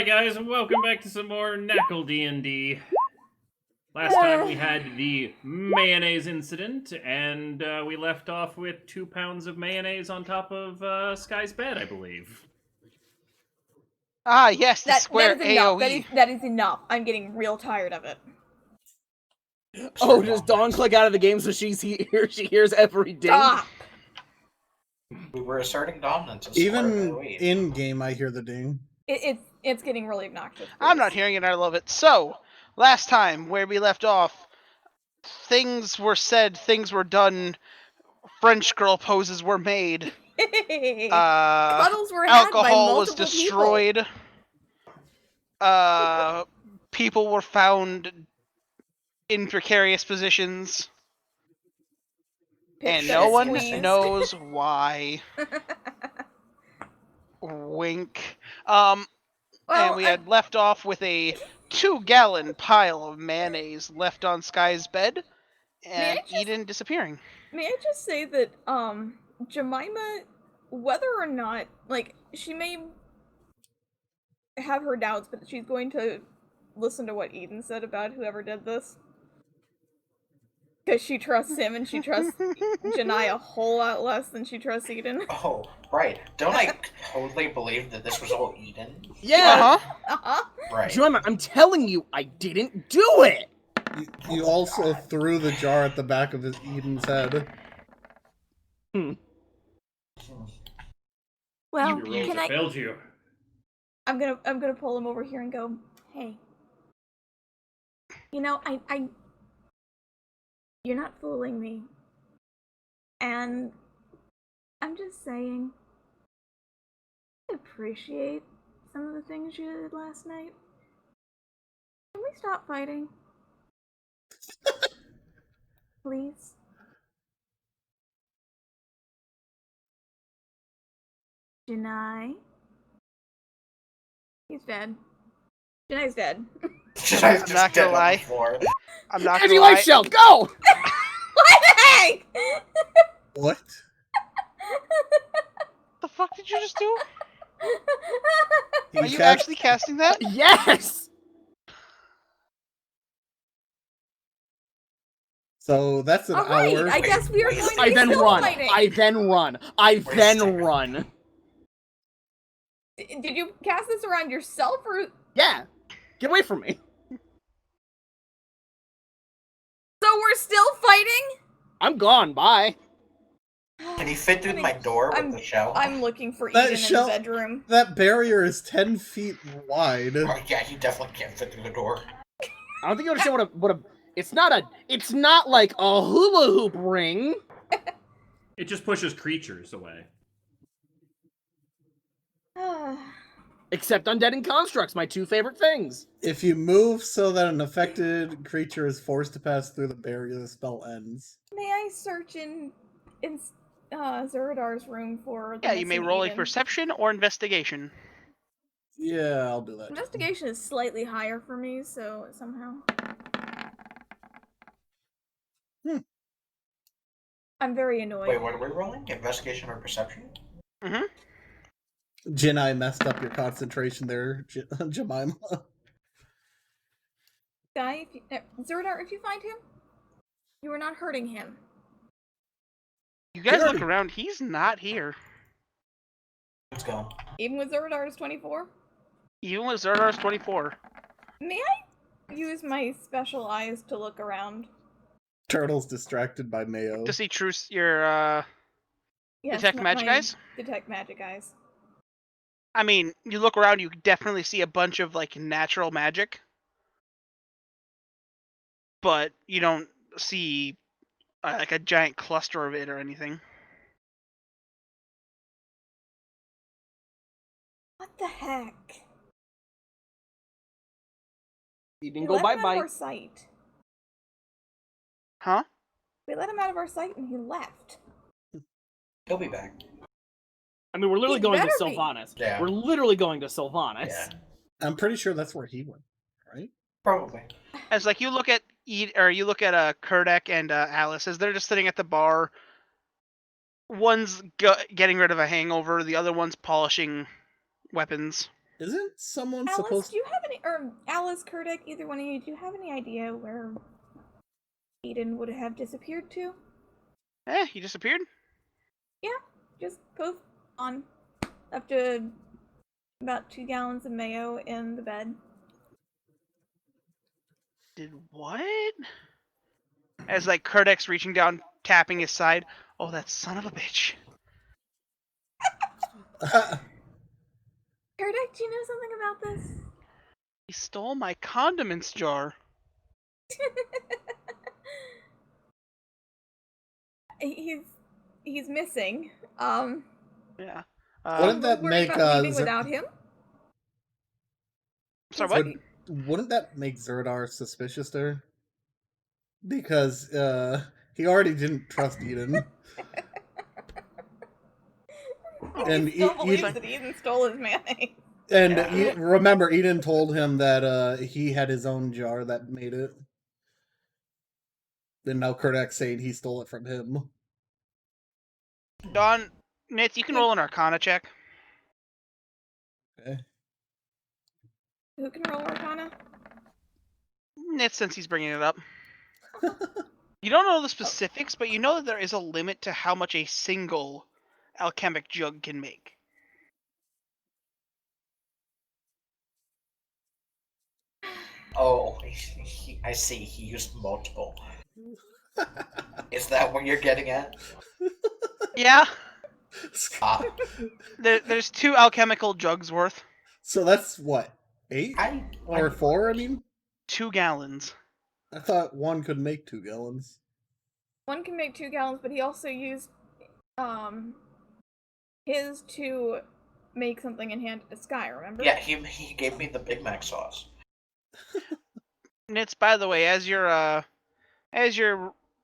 Alright guys, and welcome back to some more NaCl DnD. Last time we had the mayonnaise incident, and we left off with 2 pounds of mayonnaise on top of Sky's bed, I believe. Ah, yes, the square that is enough. AoE. That is enough. I'm getting real tired of it. Oh, does Dawn click out of the game so she hears every ding? Stop! We were asserting dominance. Even in game, I hear the ding. It's getting really obnoxious. I'm not hearing it, I love it. So, last time, where we left off, things were said, things were done, French girl poses were made, Cuddles were had by alcohol was multiple destroyed, people were found in precarious positions, and no one Squeezed. knows why. Wink. And we had left off with a 2-gallon pile of mayonnaise left on Sky's bed, and Eden disappearing. May I just say that, Jemima, whether or not, like, she may have her doubts, but she's going to listen to what Eden said about whoever did this. Because she trusts him and she trusts Janai a whole lot less than she trusts Eden. Oh, right. Don't I totally believe that this was all Eden? Yeah! Right. Jemima, I'm telling you, I didn't do it! You also threw the jar at the back of Eden's head. Well, Your rules have failed you. I'm gonna pull him over here and go, hey. You know, you're not fooling me. And I'm just saying, I appreciate some of the things you did last night. Can we stop fighting? Please? Janai? He's dead. Janai's dead. I'm not gonna lie. I'm not gonna Anti-life lie. shell, go! What the heck? What? The fuck did you just do? He Are you cast- actually casting that? Yes! So that's an Alright, hour. I guess we are going to I be then still run. fighting. I then run. I then run. Did you cast this around yourself or? Yeah. Get away from me. So we're still fighting? I'm gone. Bye. Can he fit through my door with the shell? I'm looking for That Eden shell- in the bedroom. That barrier is 10 feet wide. Oh, yeah, he definitely can't fit through the door. I don't think you understand what a it's not like a hula hoop ring. It just pushes creatures away. Except undead and constructs, my 2 favorite things. If you move so that an affected creature is forced to pass through the barrier, the spell ends. May I search in Zeradar's room for the Yeah, you may missing roll a Eden? perception or investigation. Yeah, I'll do that. Investigation is slightly higher for me, so somehow. I'm very annoyed. Wait, what are we rolling? Investigation or perception? Mm-hmm. Jinai messed up your concentration there, Jemima. Guy, Zeradar, if you find him, you are not hurting him. You guys look around, he's not here. Let's go. Even with Zeradar's 24? Even with Zerdar's 24. May I use my special eyes to look around? Turtle's distracted by Mayo. To see your, detect magic eyes? Detect magic eyes. I mean, you look around, you definitely see a bunch of, like, natural magic. But you don't see, like, a giant cluster of it or anything. What the heck? You didn't We go let him out of bye-bye. our sight. Huh? We let him out of our sight and he left. He'll be back. I mean, we're literally He going to better be. Sylvanas. Yeah. We're literally going to Sylvanas. Yeah. I'm pretty sure that's where he went, right? Probably. As like you look at Kurdek and Alice as they're just sitting at the bar. One's getting rid of a hangover, the other one's polishing weapons. Isn't someone Alice, supposed do you have any, or Alice, Kurdik, either one of you, do you have any idea where Eden would have disappeared to? He disappeared? Yeah, just poof, on. Left about 2 gallons of mayo in the bed. Did what? As like Kurdex reaching down, tapping his side. Oh, that son of a bitch. Kurdik, do you know something about this? He stole my condiments jar. He's missing. Yeah. Wouldn't that Worried make about leaving without him? Sorry, what? Wouldn't that make Zerdar suspicious to her? Because he already didn't trust Eden. And he still believes Eden, that Eden stole his mayonnaise. and Yeah. remember, Eden told him that he had his own jar that made it. And now Kurdak's saying he stole it from him. Don, Nitz, you can roll an Arcana check. Okay. Who can roll Arcana? Nitz, since he's bringing it up. You don't know the specifics, but you know that there is a limit to how much a single alchemic jug can make. Oh, I see. He used multiple. Is that what you're getting at? Yeah, Ah, there's 2 alchemical jugs worth. So that's what, 8 or 4? I mean, 2 gallons. I thought one could make 2 gallons. One can make 2 gallons, but he also used his to make something and hand it to Sky, remember? yeah, he gave me the Big Mac sauce. Nitz, by the way, as you're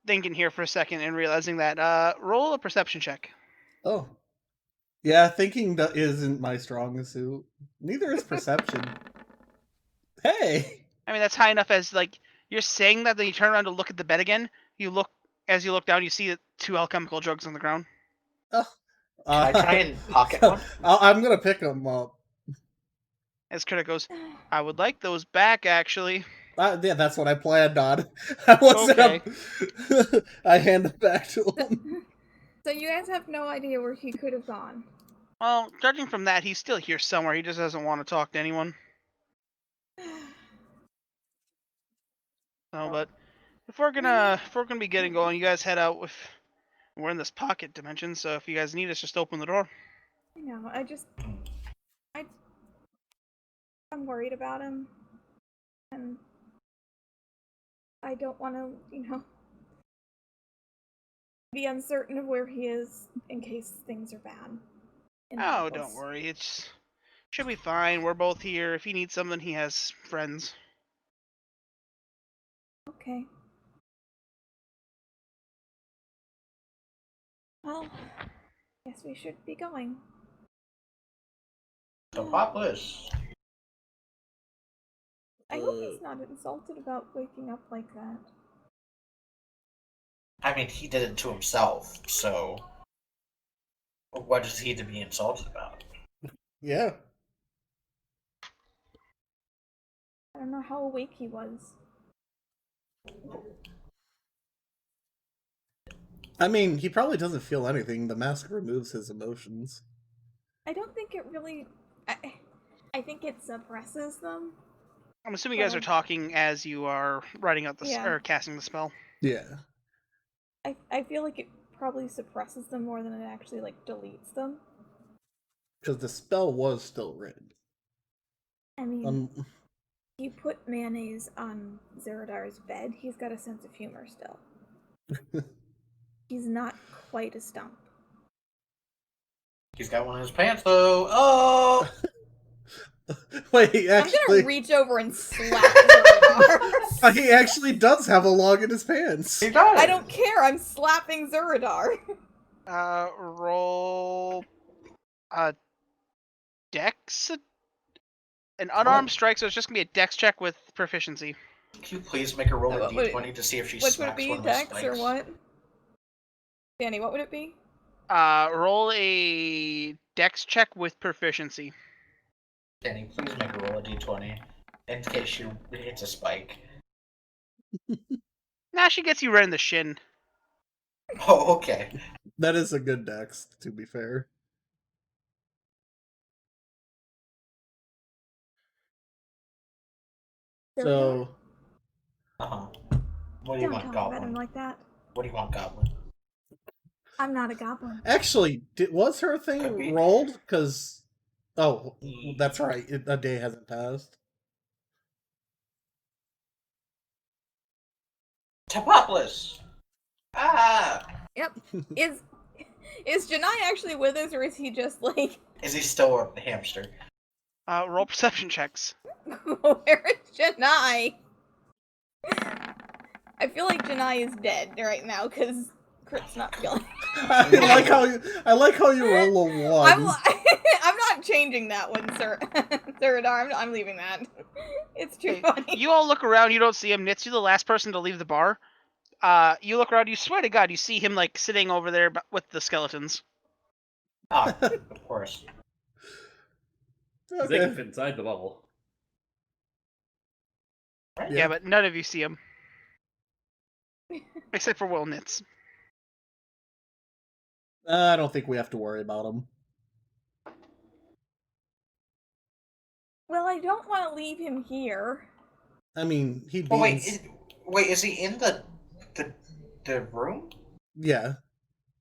thinking here for a second and realizing that, roll a perception check. Oh, yeah. Thinking isn't my strongest suit. Neither is perception. Hey. I mean, that's high enough as like you're saying that, then you turn around to look at the bed again. You look down, you see 2 alchemical jugs on the ground. Oh. Can I try and pocket one? I'm gonna pick them up. As Critic goes, I would like those back, actually. Yeah, that's what I planned on. I wasn't. Okay. I hand it back to him. So you guys have no idea where he could have gone. Well, judging from that, he's still here somewhere. He just doesn't want to talk to anyone. No, but if we're gonna be getting going, you guys head out with. We're in this pocket dimension, so if you guys need us, just open the door. I know, I'm worried about him. And I don't want to, be uncertain of where he is in case things are bad. Oh, don't worry. It should be fine. We're both here. If he needs something, he has friends. Okay. Well, guess we should be going. So Popless. I hope he's not insulted about waking up like that. I mean, he did it to himself, so what is he to be insulted about? Yeah. I don't know how awake he was. I mean, he probably doesn't feel anything. The mask removes his emotions. I don't think it really... I think it suppresses them. I'm assuming you guys are talking as you are writing out the or casting the spell. Yeah. I feel like it probably suppresses them more than it actually, deletes them. Because the spell was still written. I mean, you put mayonnaise on Zeradar's bed, he's got a sense of humor still. He's not quite a stump. He's got one in his pants, though. Oh! Wait, he actually... I'm gonna reach over and slap Zeradar. He actually does have a log in his pants. He does! I don't care, I'm slapping Zeradar. Roll... Dex? An unarmed strike, so it's just gonna be a dex check with proficiency. Can you please make her roll a What would d20 to see if she Which would it smacks be, one of his Dex or spikes? what? Danny, what would it be? Roll a dex check with proficiency. Kenny, please make a roll a d20 in case she hits a spike. Nah, she gets you right in the shin. Oh, okay. That is a good dex, to be fair. So, Uh-huh. What do you Don't want, talk about him Goblin? like that. What do you want, Goblin? I'm not a goblin. actually, was her Could thing be. rolled? Because, oh, that's right. A day hasn't passed. Tapopolis! Ah! Yep. Is Janai actually with us, or is he just like, Is he still a hamster? Roll perception checks. where is Janai? I feel like Janai is dead right now because Crit's not feeling. I like how you roll a one. I'm not changing that one, sir. Sir, I'm leaving that. It's too Okay, funny. You all look around, you don't see him. Nitz, you're the last person to leave the bar. You look around, you swear to God, you see him like sitting over there with the skeletons. Ah, of course. 'Cause they can Okay. fit inside the bubble. Right? Yeah, but none of you see him. Except for Will Nitz. I don't think we have to worry about him. Well, I don't want to leave him here. I mean, he'd be. Oh, wait, is he in the room? Yeah.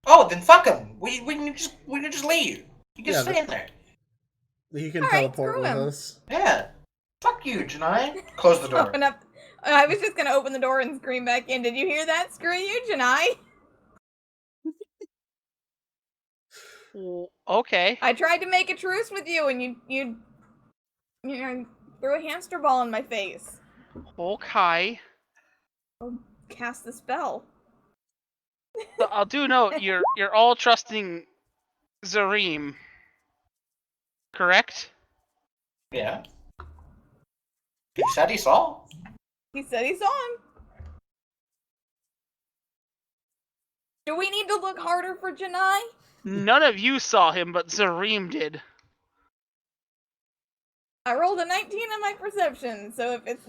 Oh, then fuck him. We can just leave. You can Yeah, stay in there. He can All right, teleport screw with him. us. Yeah. Fuck you, Janai. Close the door. Open up. I was just gonna open the door and scream back in. Did you hear that? Screw you, Janai. Okay. I tried to make a truce with you, and you know, threw a hamster ball in my face. Okay. I'll cast the spell. So I'll do note, you're all trusting Zareem. Correct? Yeah. He said he saw. He said he saw him. Do we need to look harder for Janai? None of you saw him, but Zareem did. I rolled a 19 on my perception, so if it's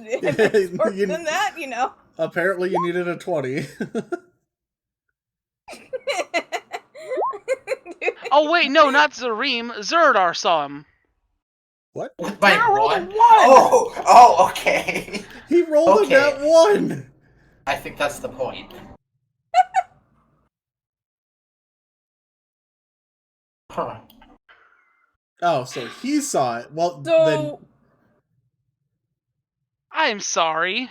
worse than that, you know. Apparently, you needed a 20. Oh wait, no, not Zareem. Zerdar saw him. What? With my I rolled a one? one! Oh, okay. He rolled Okay. a net 1! I think that's the point. Huh. Oh, so he saw it. Well, So then. I'm sorry.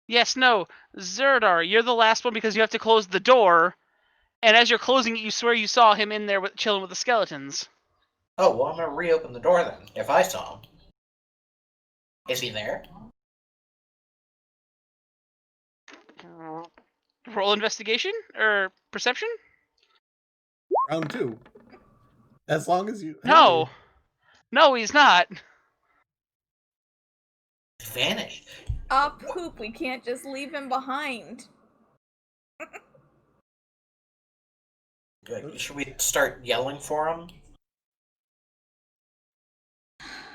Yes, no, Zerdar, you're the last one because you have to close the door. And as you're closing it, you swear you saw him in there chilling with the skeletons. Oh, well, I'm gonna reopen the door then, if I saw him. Is he there? Roll investigation? Or perception? Round 2. As long as you. No. Hey. No, he's not. He vanished. poop, we can't just leave him behind. Should we start yelling for him?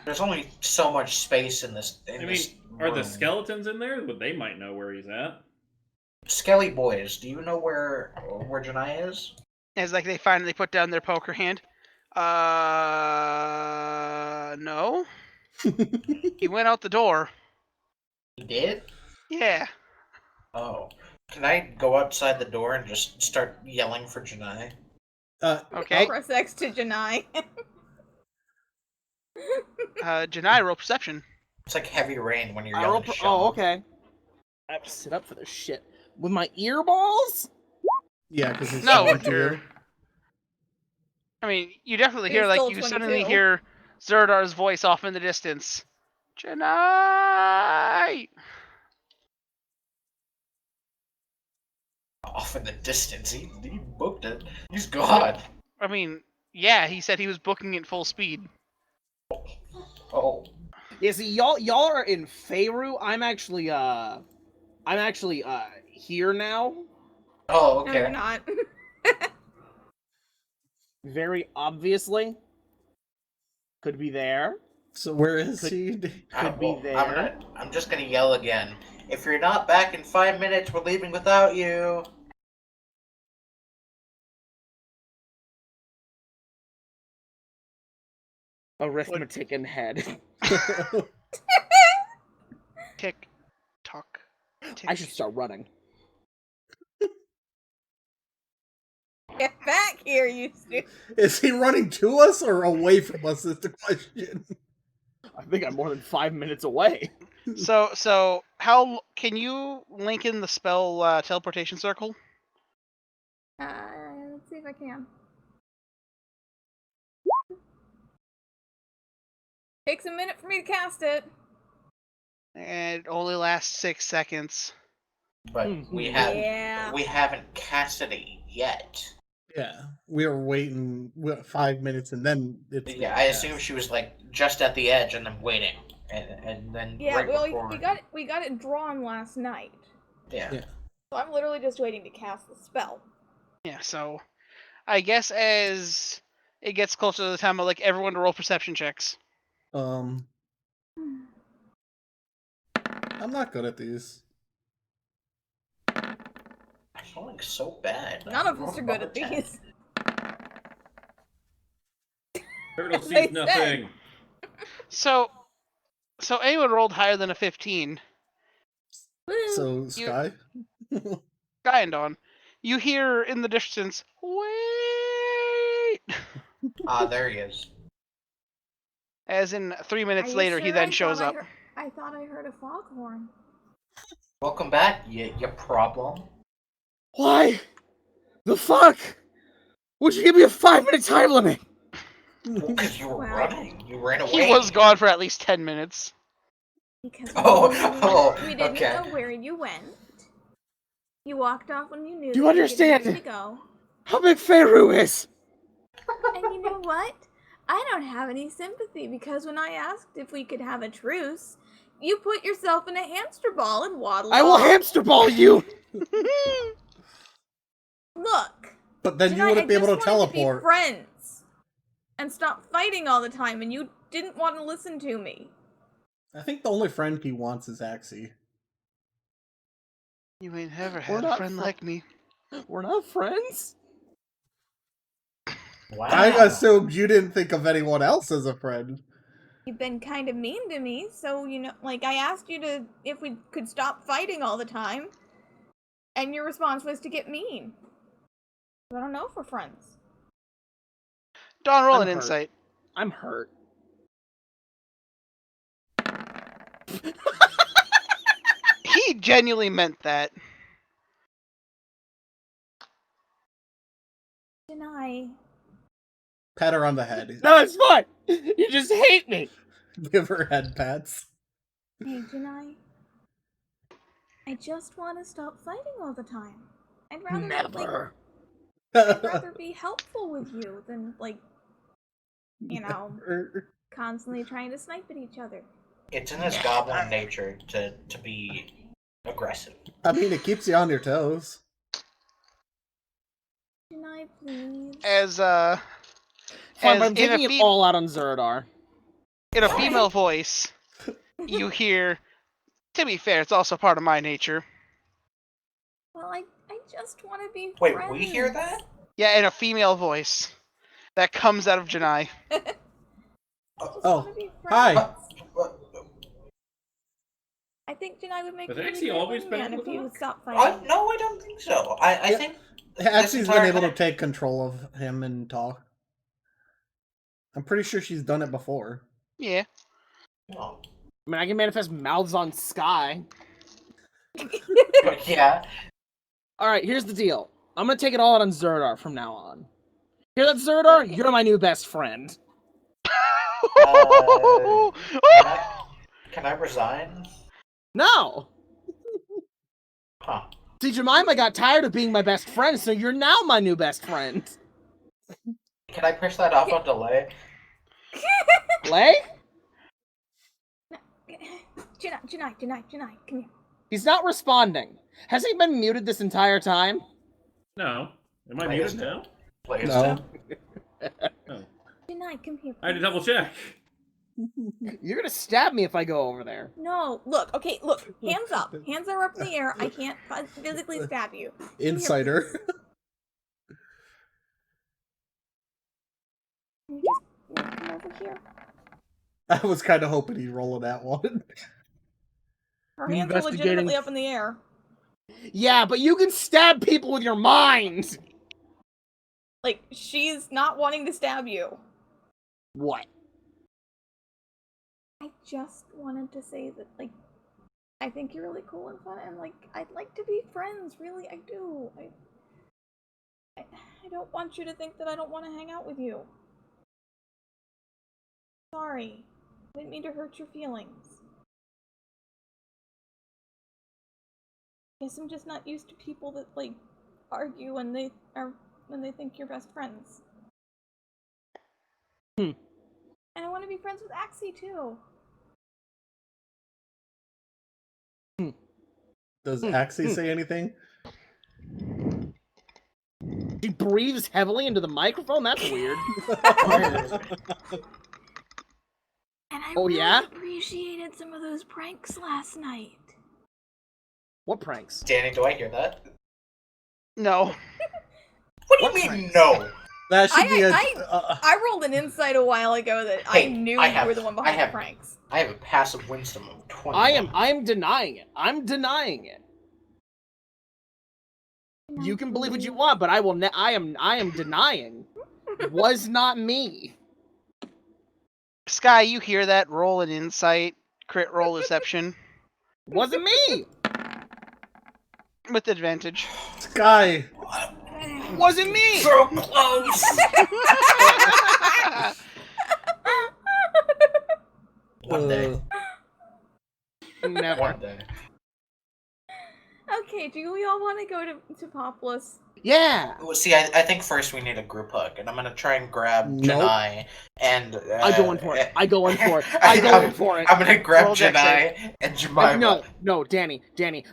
There's only so much space in this. I mean, this are the room. skeletons in there? But they might know where he's at. Skelly boys, do you know where Janai is? As like they finally put down their poker hand. No. He went out the door. He did? Yeah. Oh. Can I go outside the door and just start yelling for Janai? Okay. Press X to Janai. Janai, roll perception. It's like heavy rain when you're I yelling roll. to Oh, okay. I have to sit up for this shit with my earballs. Yeah, because he's No, talking with to your. you. I mean, you definitely He's hear like still you 22. suddenly hear Zerdar's voice off in the distance. Janai. Off in the distance. He booked it. He's gone. I mean, yeah, he said he was booking it full speed. Oh. Yeah, see, y'all are in Faerû. I'm actually here now. Oh, No, okay. you're not. Very obviously. Could be there. So where is he? Could be there. I'm just gonna yell again. If you're not back in 5 minutes, we're leaving without you. Arithmetic in head. Tick, tock. Tick. I should start running. Get back here, you stupid. Is he running to us or away from us is the question. I think I'm more than 5 minutes away. So how can you link in the spell teleportation circle? Let's see if I can. Takes a minute for me to cast it. And it only lasts 6 seconds. But Yeah. we haven't casted it yet. Yeah, we were waiting 5 minutes and then it's. Yeah, I assume she was like just at the edge and then waiting, and then Yeah, right well, before. we got it drawn last night. Yeah. So I'm literally just waiting to cast the spell. Yeah, so I guess as it gets closer to the time, I'd like everyone to roll perception checks. I'm not good at these. I feel like so bad. None of us are good at these. Turtle As I sees nothing. So anyone rolled higher than a 15. Woo. So Sky. Guy and Dawn, you hear in the distance, wait! Ah, there he is. As in 3 Are minutes you later, he sure? then I shows thought up. I thought I heard a foghorn. Welcome back, you problem. Why? The fuck? Would you give me a 5-minute time limit? Because you were Wow. running. You ran away. He was gone for at least 10 minutes. Because we didn't okay. know where you went. You walked off when you knew. Do you that understand? needed to go. How big Feyru is? And you know what? I don't have any sympathy because when I asked if we could have a truce, you put yourself in a hamster ball and waddled I will off. hamster ball you! Look. But then you Janai, wouldn't be I able to just wanted teleport. To be friends and stop fighting all the time, and you didn't want to listen to me. I think the only friend he wants is Axie. You ain't ever We're had a not friend like me. We're not friends? Wow. I assumed you didn't think of anyone else as a friend. You've been kind of mean to me, so like I asked you to if we could stop fighting all the time, and your response was to get mean. I don't know if we're friends. Dawn, roll I'm an hurt. insight. I'm hurt. He genuinely meant that. Janai, Pat her on the head. No, it's fine! You just hate me! Give her head pats. hey Janai, I just want to stop fighting all the time. I'd rather Never. I'd rather be helpful with you than constantly trying to snipe at each other. It's in his goblin nature to be aggressive. I mean, it keeps you on your toes. Janai, please. As Fine, but as I'm taking it all out on Zeradar. in a female voice, you hear, to be fair, it's also part of my nature. Well, I just want to be Wait, friends. we hear that? Yeah, in a female voice. That comes out of Janai. I just Oh, want to be hi. friends. I think Janai would make Has a really Axie great always been wingman able if to you talk? would stop fighting. No, I don't think so. I Yeah. think Axie's been entire able to time- take control of him and talk. I'm pretty sure she's done it before. Yeah. No. I mean, I can manifest mouths on Sky. But yeah. Alright, here's the deal. I'm gonna take it all out on Zeradar from now on. Hear that, Zeradar? You're my new best friend. Can I resign? No! Huh. See, Jemima got tired of being my best friend, so you're now my new best friend. Can I push that off on delay? Lay? Janai, come here. He's not responding. Has he been muted this entire time? No. Am I Play muted his- now? Play his No. Oh. Janai, come here. I had to please. double check. You're gonna stab me if I go over there. No, look, okay, look, hands up. Hands are up in the air. I can't physically stab you. Come here, Insider. please. Can you just come over here? I was kind of hoping he'd roll that one. Her hands are Investigating- legitimately up in the air. Yeah, but you can stab people with your mind! Like, she's not wanting to stab you. What? I just wanted to say that, like, I think you're really cool and fun, and, like, I'd like to be friends, really, I do. I don't want you to think that I don't want to hang out with you. Sorry. I didn't mean to hurt your feelings. Guess I'm just not used to people that, like, argue when they think you're best friends. And I want to be friends with Axie, too. Does Axie say anything? She breathes heavily into the microphone? That's weird. And I Oh, really yeah? appreciated some of those pranks last night. What pranks? Danny, do I hear that? No. What do What you mean, pranks? no? That should be a. I rolled an insight a while ago that I Hey, knew I you have- were the one I behind have- the pranks. I have a passive wisdom of 20. I am denying it. I'm denying it. You can believe what you want, but I will I am denying. Was not me. Sky, you hear that? Roll an insight. Crit roll deception. Wasn't me. With advantage. Sky. Wasn't me. So close! One day. Never. One day. Okay, do we all want to go to Populous? Yeah. Well, see, I think first we need a group hug, and I'm gonna try and grab Nope. Janai, and... I go in for it. I go in for it. I go in for it. I'm gonna grab Roll dex Janai and Jemima. No, Danny.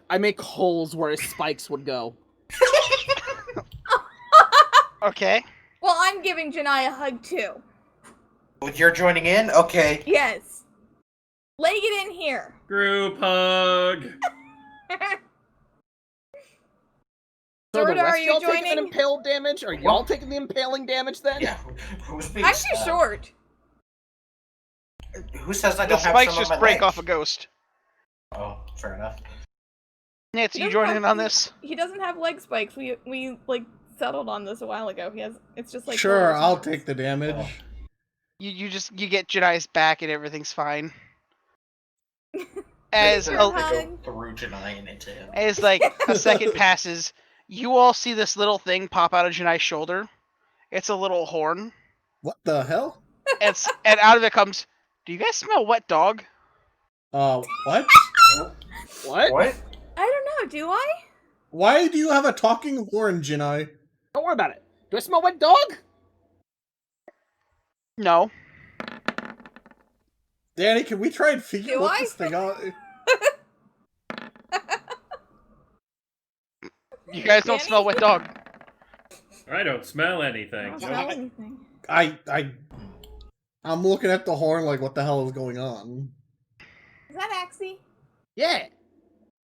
I make holes where his spikes would go. Okay. Well, I'm giving Janai a hug too. You're joining in? Okay. Yes. Leg it in here. Group hug. So the Zorda, rest are of you y'all taking joining? an impaled damage? Are y'all taking the impaling damage then? Yeah, who's being I'm too stabbed? short. Who says I The don't have spikes some on just my break leg? off a ghost. Oh, fair enough. Nitz, He you doesn't joining have- in on this? He doesn't have leg spikes. We like settled on this a while ago. It's just like Sure, little I'll arms. take the damage. You get Janai's back and everything's fine. As Sure. a, They go hug. through Janai and into him. as like a second passes, you all see this little thing pop out of Janai's shoulder. It's a little horn. What the hell? And out of it comes, do you guys smell wet dog? What? What? What? I don't know. Do I? Why do you have a talking horn, Jinai? Don't worry about it. Do I smell wet dog? No. Danny, can we try and figure Do what I? this thing out? You guys don't Danny? smell wet dog. I don't smell I anything. don't smell anything. I'm looking at the horn like, what the hell is going on? Is that Axie? Yeah.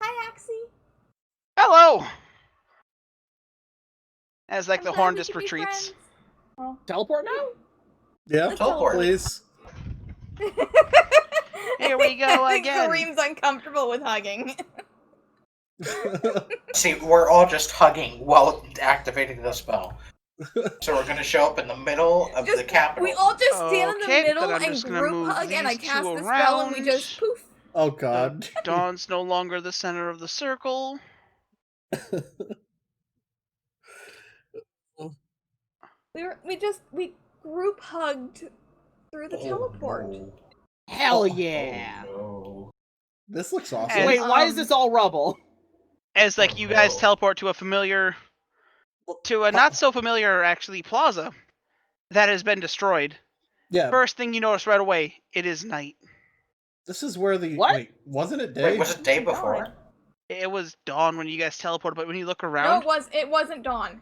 Hi, Axie. Hello. As like I'm the glad horn we just could be retreats. friends. Oh. Teleport now? Yeah, Let's teleport. please. Here we go again. Kareem's uncomfortable with hugging. See, we're all just hugging while activating the spell. So we're gonna show up in the middle of the capital. We all just stand in Okay, the middle then I'm and just gonna group move hug, and I these cast two the spell, and we around. just poof. Oh god. Dawn's no longer the center of the circle. We group hugged through the teleport. No. Hell yeah. Oh, no. This looks awesome. And- Wait, why is this all rubble? As like you guys No. teleport to a not so familiar actually plaza that has been destroyed. Yeah, First thing you notice right away, it is night. this is where the... What? Wait, wasn't it day? Wait, was it day Oh my before? God. It was dawn when you guys teleported, but when you look No, around, it wasn't dawn.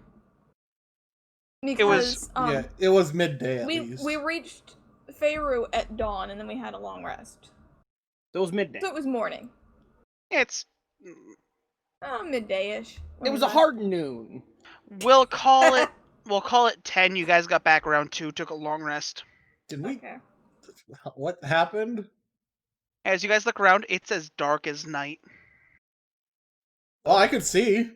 Because It was- yeah, it was midday at we least. we reached Feyru at dawn, and then we had a long rest. So it was midday. So it was morning. It's Midday-ish. It was a hard noon. we'll call it 10. You guys got back around 2, took a long rest. Did we? Okay. What happened? As you guys look around, it's as dark as night. Oh, I could see.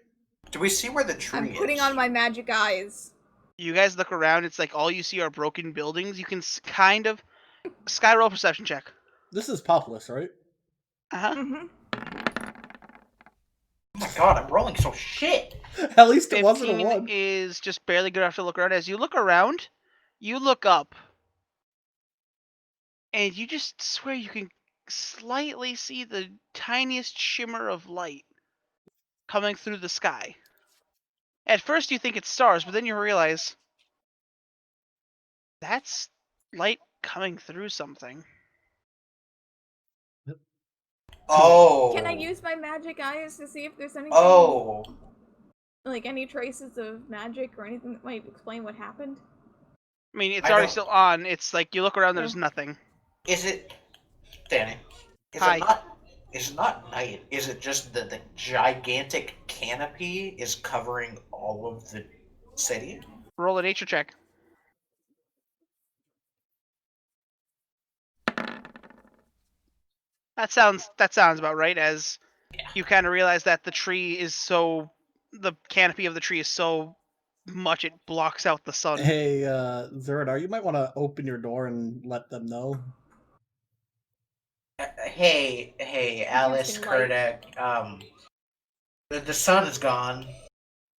Do we see where the tree I'm is? putting on my magic eyes. You guys look around, it's like all you see are broken buildings. You can kind of sky roll perception check. This is Populous, right? Uh-huh. Mm-hmm. Oh my god, I'm rolling so shit. At least it wasn't a 15 one. is just barely good enough to look around. As you look around, you look up, and you just swear you can slightly see the tiniest shimmer of light coming through the sky. At first you think it's stars, but then you realize that's light coming through something. Oh. Can I use my magic eyes to see if there's anything, Oh. like any traces of magic or anything that might explain what happened? I mean, it's I already don't- still on. It's like you look around, Yeah. there's nothing. Is it, Danny? Hi. Is it not night? Is it just that the gigantic canopy is covering all of the city? Roll a nature check. That sounds about right. As Yeah. you kind of realize that the canopy of the tree is so much it blocks out the sun. Hey, Zeradar, you might want to open your door and let them know. Hey, Alice, Interesting light. Kurdek. The sun is gone.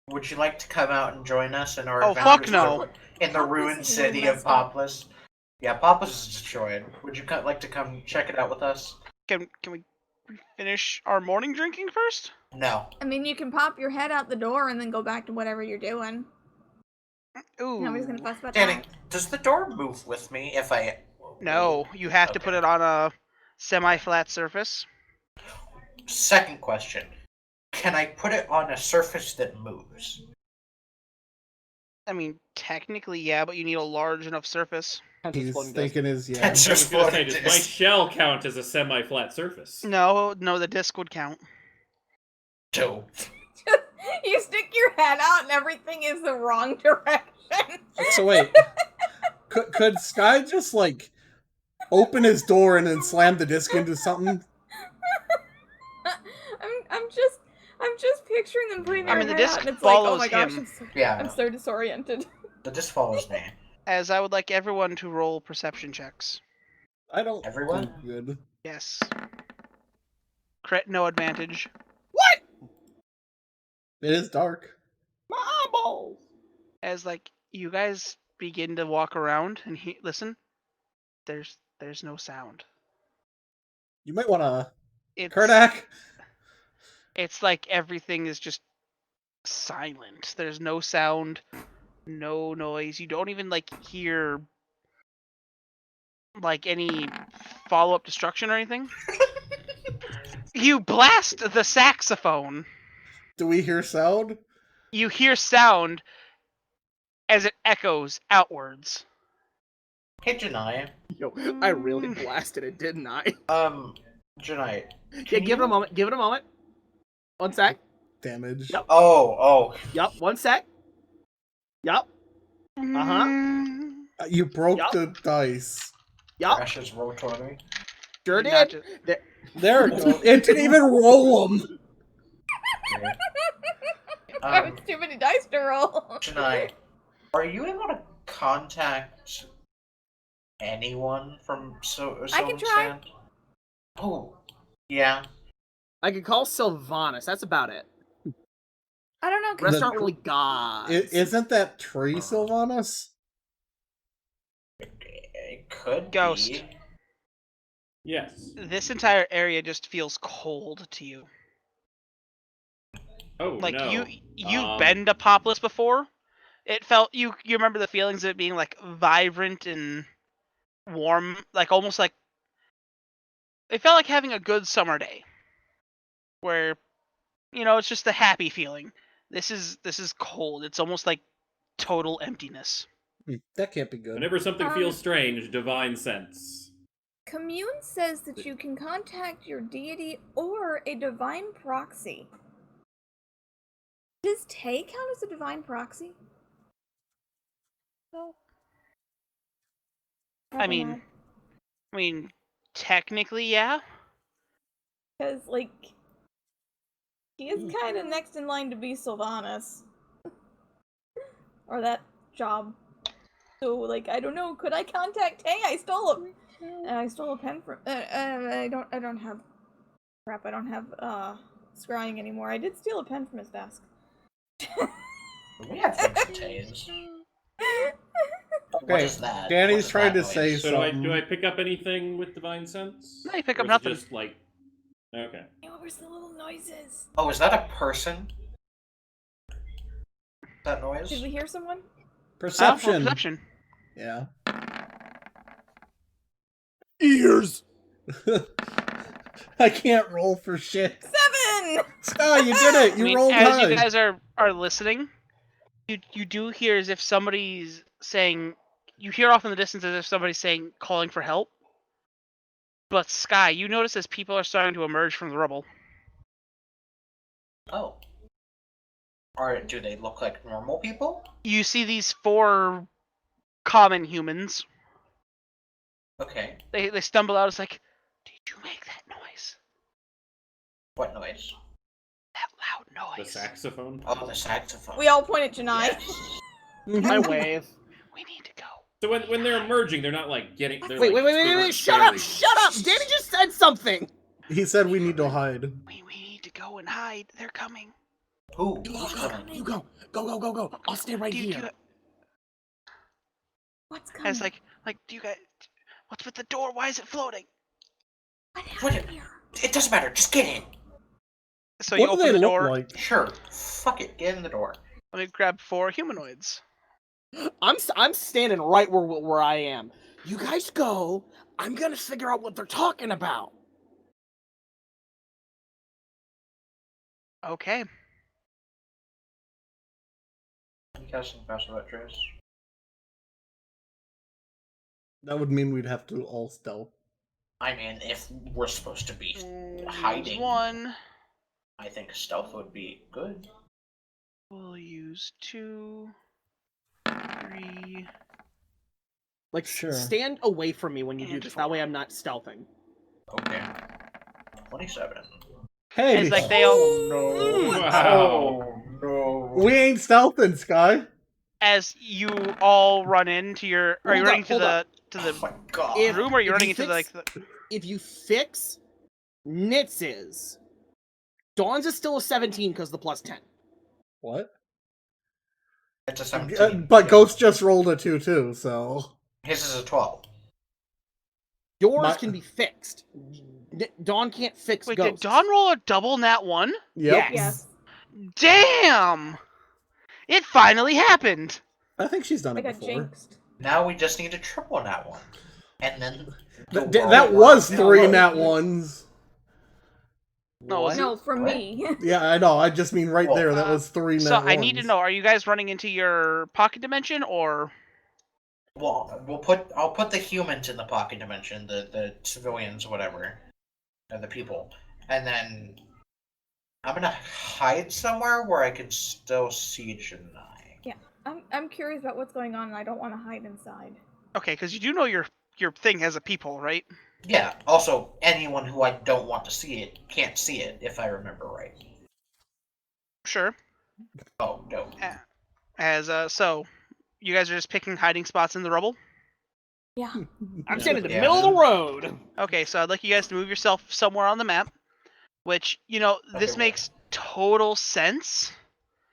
Would you like to come out and join us in our Oh, fuck adventures no. in the Populous ruined is really city of messed up. Populous? Yeah, Populous is destroyed. Would you like to come check it out with us? Can we finish our morning drinking first? No. I mean, you can pop your head out the door and then go back to whatever you're doing. Ooh. Nobody's gonna fuss about Danny, that. does the door move with me if I... No, you have to Okay. put it on a semi-flat surface. Second question. Can I put it on a surface that moves? I mean, technically, yeah, but you need a large enough surface. He's thinking his yeah. That's I was just gonna what say, it does my is. shell count as a semi-flat surface? No, the disc would count. Dope. You stick your head out and everything is the wrong direction. So wait, could Sky just like open his door and then slam the disc into something? I'm just picturing them putting their I mean, the head disc out and it's like, oh follows my gosh, him. Yeah, I'm so disoriented. the disc follows me. As I would like everyone to roll perception checks. I don't. Everyone? do good. Yes. Crit, no advantage. It is dark. My eyeballs. As like you guys begin to walk around and listen, there's no sound. You might want to. It's Kurdak. it's like everything is just silent. There's no sound, no noise. You don't even like hear like any follow-up destruction or anything. You blast the saxophone. Do we hear sound? You hear sound as it echoes outwards. Hey, Janai. Yo, I really blasted it, didn't I? Janai. Yeah, give it a moment. Give it a moment. 1 sec. Damage. Yep. Oh. Yup. 1 sec. Yup. Uh-huh. You broke Yup. the dice. Yup. Crashes roll 20. Sure Not did. just- There it goes. It didn't even roll them. Yeah. That was too many dice to roll. Janai, are you able to contact anyone from I can try. Stand? Oh, yeah. I could call Sylvanas. That's about it. I don't know. The rest The- aren't really gods. Isn't that tree Sylvanas? It could Ghost. be. Yes. This entire area just feels cold to you. Oh Like no. you've been to Populous before. It felt you remember the feelings of it being like vibrant and warm, like almost like it felt like having a good summer day. Where it's just a happy feeling. This is cold. It's almost like total emptiness. That can't be good. Whenever something feels strange, divine sense. Commune says that you can contact your deity or a divine proxy. Does Tay count as a divine proxy? No. Probably not. I mean, technically, yeah. Because, like, he is kind of next in line to be Sylvanas. Or that job. So, like, I don't know. Could I contact Tay? I stole a pen from. I don't have. Crap! I don't have scrying anymore. I did steal a pen from his desk. We have things to change. What Okay, is that? Danny's What is trying that to say noise? So something. do I pick up anything with divine sense? No, you pick Or up is it nothing. Just like, okay. What was the little noises? Oh, is that a person? That noise? Did we hear someone? Perception. Perception. Yeah. Ears. I can't roll for shit. 7! Oh, you did it! You rolled as high. you guys are listening, you do hear as if somebody's saying. You hear off in the distance as if somebody's saying, calling for help. But Sky, you notice as people are starting to emerge from the rubble. Oh. Or do they look like normal people? You see these 4 common humans. Okay. They stumble out. It's like, did you make that noise? What noise? That loud The noise. saxophone? Oh, the saxophone. We all point at Janai. Yes. I wave. We need to go. So when they're emerging, they're not like getting. They're Wait, like, wait! Shut up! Shut up! Danny just said something. He said we need to hide. We need to go and hide. They're coming. Who? You Who's go, coming? you go. Go. I'll stay right Do here. What's coming? It's like, do you guys? What's with the door? Why is it floating? What What? happened here? It doesn't matter. Just get in. So you What do open they the look door. like? Sure. Fuck it. Get in the door. Let me grab 4 humanoids. I'm standing right where I am. You guys go. I'm gonna figure out what they're talking about. Okay. You guys think faster about Trace? That would mean we'd have to all stealth. I mean, if we're supposed to be Use hiding, 1. I think stealth would be good. We'll use 2, 3. Like, Sure. stand away from me when you do And this. 4. That way I'm not stealthing. Okay. 27. Hey, It's like they all, Wow. no. we ain't stealthing, Sky. as you all run into your. Are you Hold running up, to hold the up. to Oh the my god. If- room, or are you if running you into like fix- the? If you fix Nitz's, Dawn's is still a 17 because the plus 10. What? It's a 17. But Ghost just rolled a 2 too, so. His is a 12. Yours My- can be fixed. Dawn can't fix Wait, Ghosts. did Dawn roll a double nat 1? Yep. Yes. Damn! It finally happened. I think she's done I it got before. jinxed. Now we just need a triple nat 1. And then. That was 3 nat 1s. No, was it? No, from What? me. Yeah, I know. I just mean right there. That was 3 nat 1s. So I need to know: are you guys running into your pocket dimension, or? Well, I'll put the humans in the pocket dimension, the civilians, whatever, and the people, and then I'm gonna hide somewhere where I can still see Janai. Yeah, I'm curious about what's going on, and I don't want to hide inside. Okay, because you do know your thing has a peephole, right? Yeah. Also, anyone who I don't want to see it can't see it if I remember right. Sure. Oh no. As so, you guys are just picking hiding spots in the rubble. Yeah. I'm standing in the Yeah. middle of the road. Okay, so I'd like you guys to move yourself somewhere on the map, which this Okay, makes total sense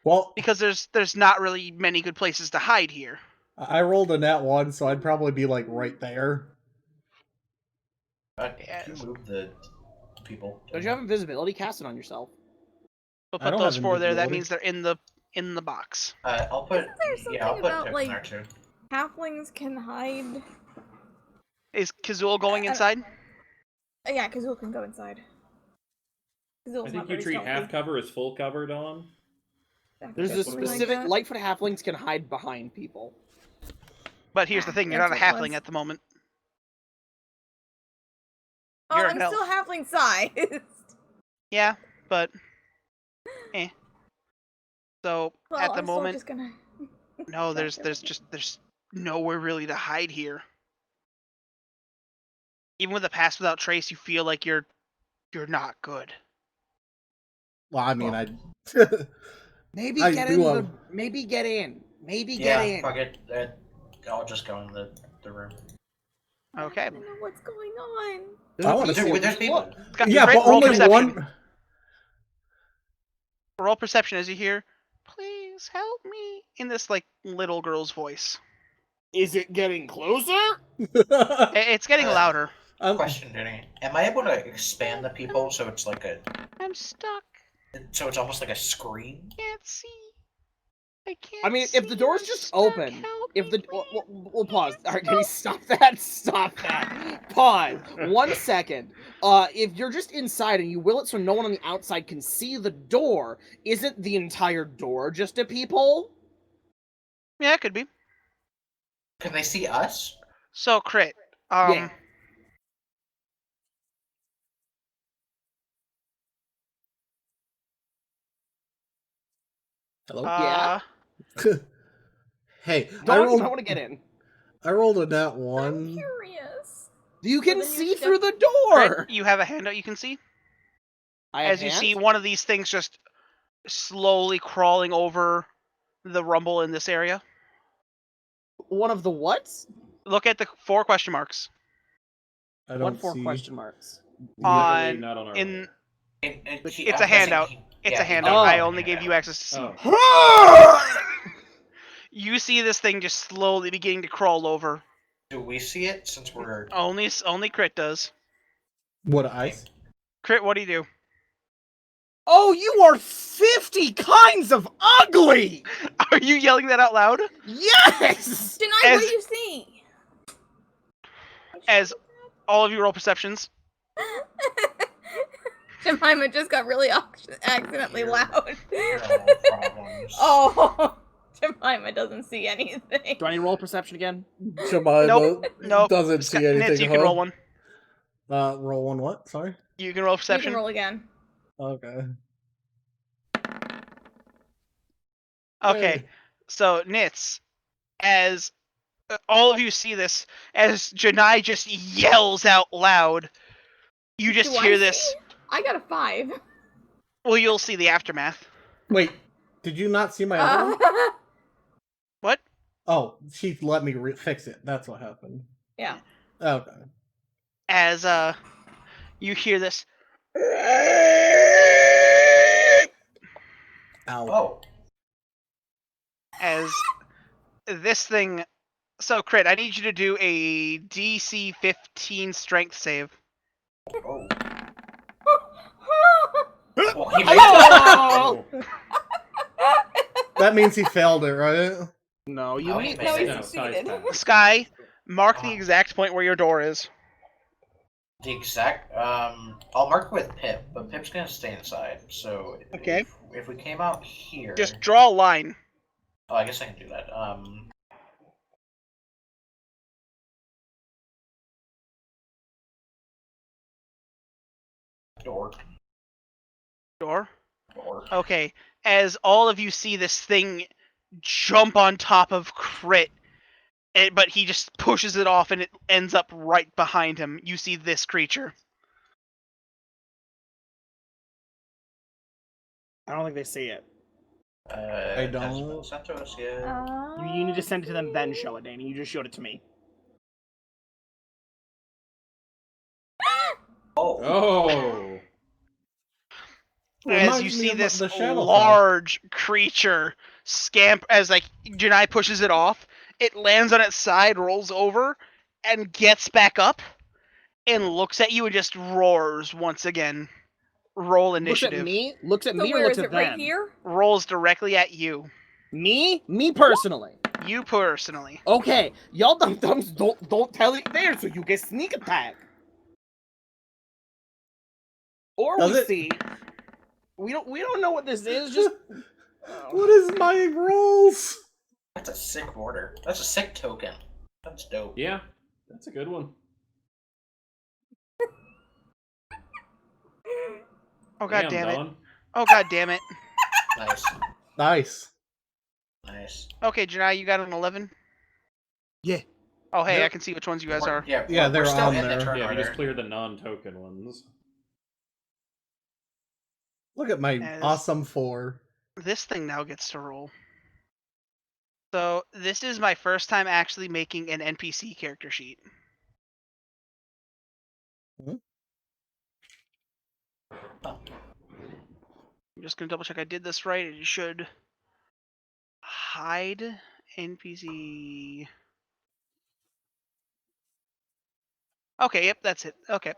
Well, because there's not really many good places to hide here. I rolled a nat 1, so I'd probably be like right there. Yes. Can you move the people? Don't you have invisibility? Cast it on yourself. But I put don't those have 4 there. That invisibility. means they're in the box. I'll put. Isn't there something I'll put about, Tiff like- in there too. Halflings can hide. Is Kazul going I- inside? Yeah, Kazul can go inside. Kazul's I not think you very treat stealthy. half cover as full cover, Dawn. Yeah, There's a something like specific that. Lightfoot halflings can hide behind people. But here's the thing: you're not a That's what it halfling was. at the moment. Oh, You're I'm an elf. still halfling sized. Yeah, but So Well, at the I'm still moment, just gonna. no, Back there's nowhere really to hide here. Even with a pass without trace, you feel like you're not good. Well, I mean, Maybe I get do in. have- Maybe get in. Maybe Yeah, get in. fuck it. I'll just go in the room. Okay. I don't know what's going on. I want to There's- see. there's people. Scott, Yeah, Crit, but roll only perception. one. Roll perception as you hear, "Please help me," in this like little girl's voice. Is it getting closer? It's getting louder. Question, Jenny. Am I able to expand the people so it's like I'm stuck. so it's almost like a screen? Can't see. I can't. I mean, if the door's I'm just stuck. open, Help if me, the please. we'll pause. All right, can you stop that? Stop that. Pause. 1 second. If you're just inside and you will it so no one on the outside can see the door, isn't the entire door just a peephole? Yeah, it could be. Can they see us? So Crit. Yeah. Hello. Yeah? Hey, Don't want to get in. I rolled a nat I'm one. curious. You can then you see should- through the door. Crit, you have a handout you can see. I have As you see hands? one of these things just slowly crawling over the rumble in this area. One of the what? Look at the 4 question marks. I What don't 4 see. question marks? Literally On not on our in It's a handout. It's a handout. Oh. I only gave you access to see. Oh. You see this thing just slowly beginning to crawl over. Do we see it since we're? Only Crit does. What ice? Crit, what do you do? Oh, you are 50 kinds of ugly! Are you yelling that out loud? Yes! Denai, As- what do you see? As all of you roll perceptions. Jemima just got really accidentally Here. loud. No problems. Oh, Jemima doesn't see anything. Do I need to roll perception again? Jemima Nope. doesn't see anything. Nitz, you can roll one. Roll one. What? Sorry. You can roll You perception. can roll again. Okay. Okay. Hey. So, Nitz, as all of you see this, as Janai just yells out loud, you just Do I hear see? this. I got a 5. Well, you'll see the aftermath. Wait. Did you not see my other one? What? Oh, she let me fix it. That's what happened. Yeah. Okay. As you hear this. Ow. Oh. As this thing. So, Crit, I need you to do a DC 15 strength save. Oh. Well, he made it. Oh! That means he failed it, right? No, you Oh, he mean made No, he it. No, sorry, succeeded. Sky. Sky, mark the Ah. exact point where your door is. The exact. I'll mark with Pip, but Pip's gonna stay inside. So. Okay. If we came out here. Just draw a line. Oh, I guess I can do that. Door. Door. Door. Okay. As all of you see this thing jump on top of Crit, but he just pushes it off and it ends up right behind him. You see this creature. I don't think they see it. I don't. Hasn't been sent to us yet. You need to send it to them, then show it, Danny. You just showed it to me. Oh. Oh. As Reminds you me see of this the Shadow large creature scamp, as like Janai pushes it off, it lands on its side, rolls over, and gets back up, and looks at you and just roars once again. Roll initiative. Looks at me? Looks at So me or where looks is at it? them? Right here? Rolls directly at you. Me? Me personally. You personally. Okay, y'all dum-dums don't tell it there so you get sneak attack. Or Does we it? see. We don't know what this is, just What is my rules? That's a sick order. That's a sick token. That's dope. Yeah, that's a good one. Oh god damn it. Dawn. Oh god damn it. Nice. Nice. Nice. Okay, Janai, you got an 11? Yeah. Oh hey, Yep. I can see which ones you guys are. Yeah, Yeah, we're they're still on in there. the turn Yeah, we just order. cleared the non-token ones. Look at my As- awesome 4. This thing now gets to roll. So this is my first time actually making an NPC character sheet. I'm just gonna double check I did this right. It should hide NPC. Okay, yep, that's it. Okay.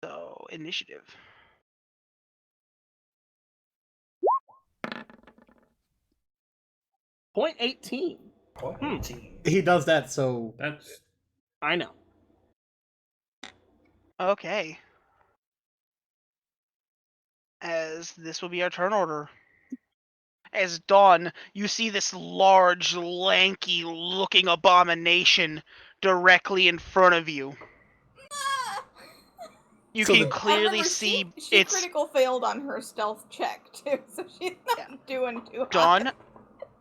So initiative. .18. Point Hmm. 18. He does that so That's I know. Okay. As this will be our turn order. As Dawn, you see this large, lanky looking abomination directly in front of you. You So can the- clearly Remember, see she it's critical failed on her stealth check too, so she's not Yeah. doing too hot. Dawn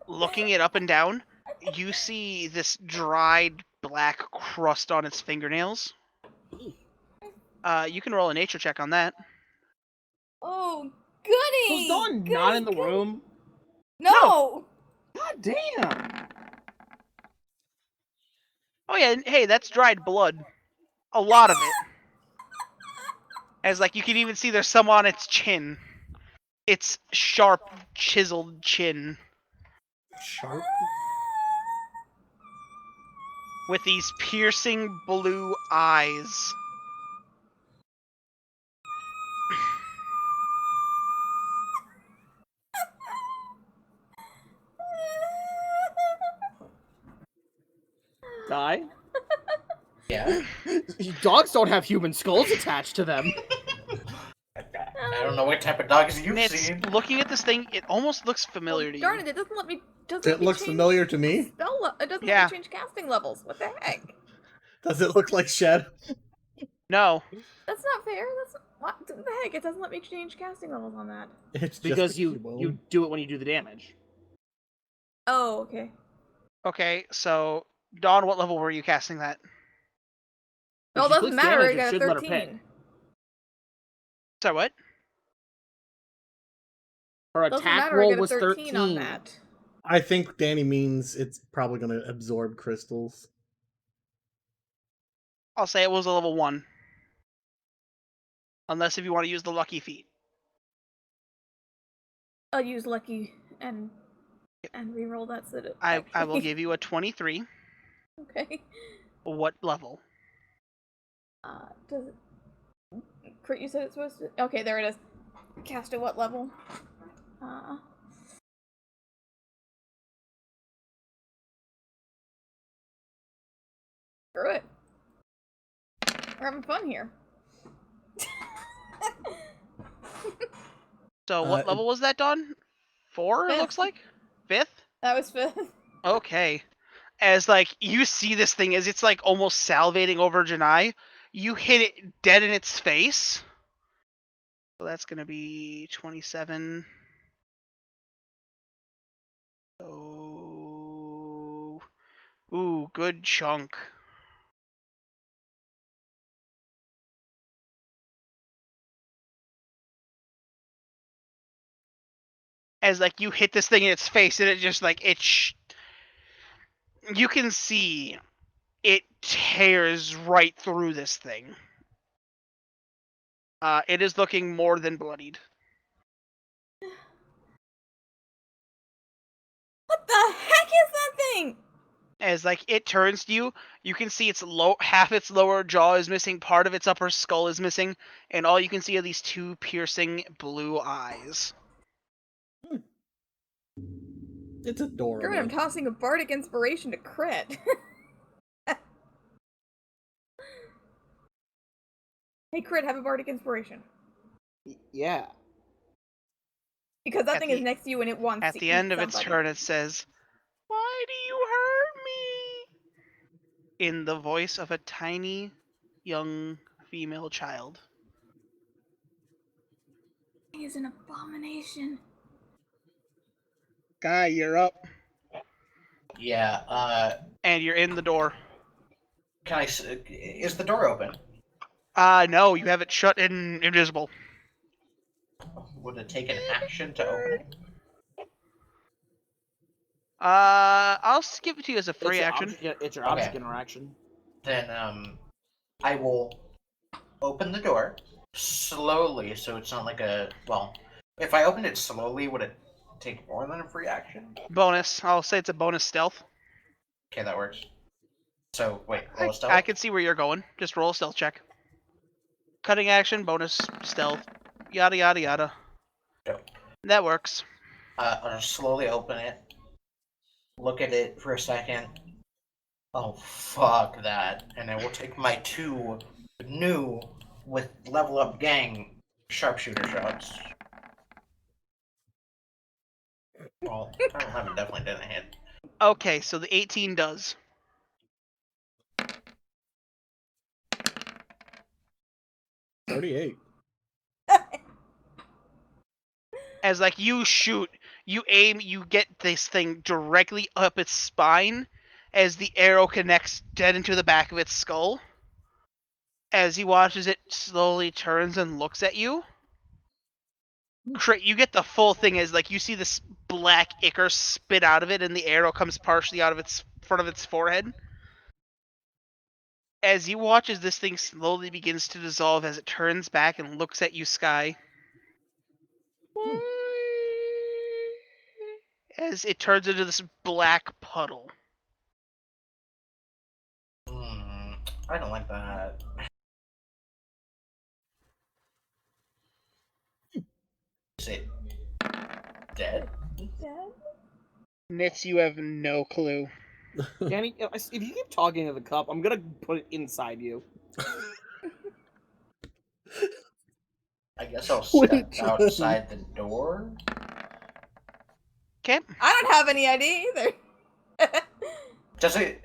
looking it up and down. You see this dried black crust on its fingernails. You can roll a nature check on that. Oh, goody! Was Dawn Goody, not in the goody. room? No! God damn. Oh yeah, and hey, that's dried blood. A lot of it. As like you can even see there's some on its chin. Its sharp, chiseled chin. sharp. With these piercing blue eyes. Die? Yeah. Dogs don't have human skulls attached to them. I don't know what type of dogs you've Nitz, seen. looking at this thing, it almost looks familiar to you. Darn it! It doesn't let me. It looks familiar to me. It doesn't Yeah. let me change casting levels. What the heck? Does it look like Shed? No. That's not fair. That's what the heck. It doesn't let me change casting levels on that. It's Because just a you keyboard. do it when you do the damage. Oh, okay. Okay, so Dawn, what level were you casting that? Well, If it she doesn't clicks matter. damage, I it got a should let her 13. pick. Sorry, what? Her Doesn't attack matter. I roll got a was 13 on 13. that. I think Danny means it's probably going to absorb crystals. I'll say it was a level 1. Unless if you want to use the lucky feat. I'll use lucky and reroll that so that I will actually- give you a 23. Okay. What level? Does it... Crit, you said it's supposed to... Okay, there it is. Cast at what level? Screw it. We're having fun here. So what level was that, Dawn? 4, it Fifth. looks like? 5th? That was 5th. Okay. As like you see this thing as it's like almost salivating over Janai, you hit it dead in its face. So that's gonna be 27. Oh, ooh, good chunk. As like you hit this thing in its face and it just like you can see it tears right through this thing. It is looking more than bloodied. What the heck is that thing? As like it turns to you, you can see its half its lower jaw is missing, part of its upper skull is missing, and all you can see are these 2 piercing blue eyes. It's adorable. Screw it, I'm tossing a bardic inspiration to crit. Hey, crit, have a bardic inspiration. Yeah. Because that At thing the- is next to you and it wants At to the eat end of its somebody. turn, it says, "Why do you hurt me?" in the voice of a tiny, young female child. He's an abomination. Guy, you're up. Yeah. And you're in the door. Is the door open? No, you have it shut and invisible. Would it take an action to open it? I'll give it to you as a free action. It's your Okay. object interaction. Then I will open the door slowly, so it's not like a if I opened it slowly, would it take more than a free action? Bonus. I'll say it's a bonus stealth. Okay, that works. So wait, roll a stealth. I can see where you're going. Just roll a stealth check. Cutting action, bonus, stealth, yada yada yada. Dope. That works. I'll slowly open it. Look at it for a second. Oh, fuck that. And I will take my 2 new with level up gang sharpshooter shots. Well, 11 definitely didn't hit. Okay, so the 18 does. $38. As like you shoot, you aim, you get this thing directly up its spine as the arrow connects dead into the back of its skull. As he watches it slowly turns and looks at you. You get the full thing as like you see this black ichor spit out of it and the arrow comes partially out of its front of its forehead. As you watch as this thing slowly begins to dissolve as it turns back and looks at you, Sky. As it turns into this black puddle. I don't like that. Is it dead? Dad? Nitz, you have no clue. Danny, if you keep talking to the cup, I'm gonna put it inside you. I guess I'll step outside the door. Okay. I don't have any idea either. Does it?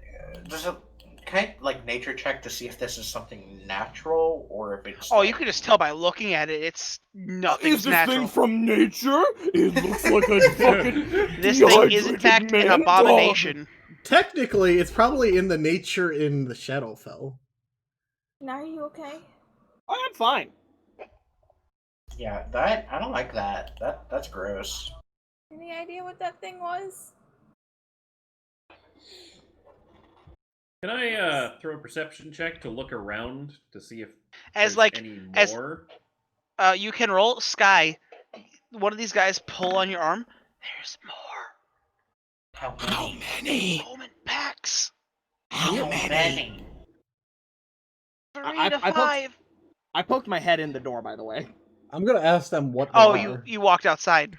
Can I like nature check to see if this is something natural or if it's? Oh, you can just tell by looking at it. It's nothing's natural. from nature? It looks like a fucking This thing is in fact an abomination. Technically, it's probably in the nature in the Shadowfell. Now, are you okay? Oh, I'm fine. Yeah, I don't like that. That's gross. Any idea what that thing was? Can I throw a perception check to look around to see if As there's like any as more? You can roll Sky. One of these guys pull on your arm. There's more. How many? Moment packs. How many? 3 I to poked- 5. I poked my head in the door, by the way. I'm gonna ask them what they Oh, are. you walked outside.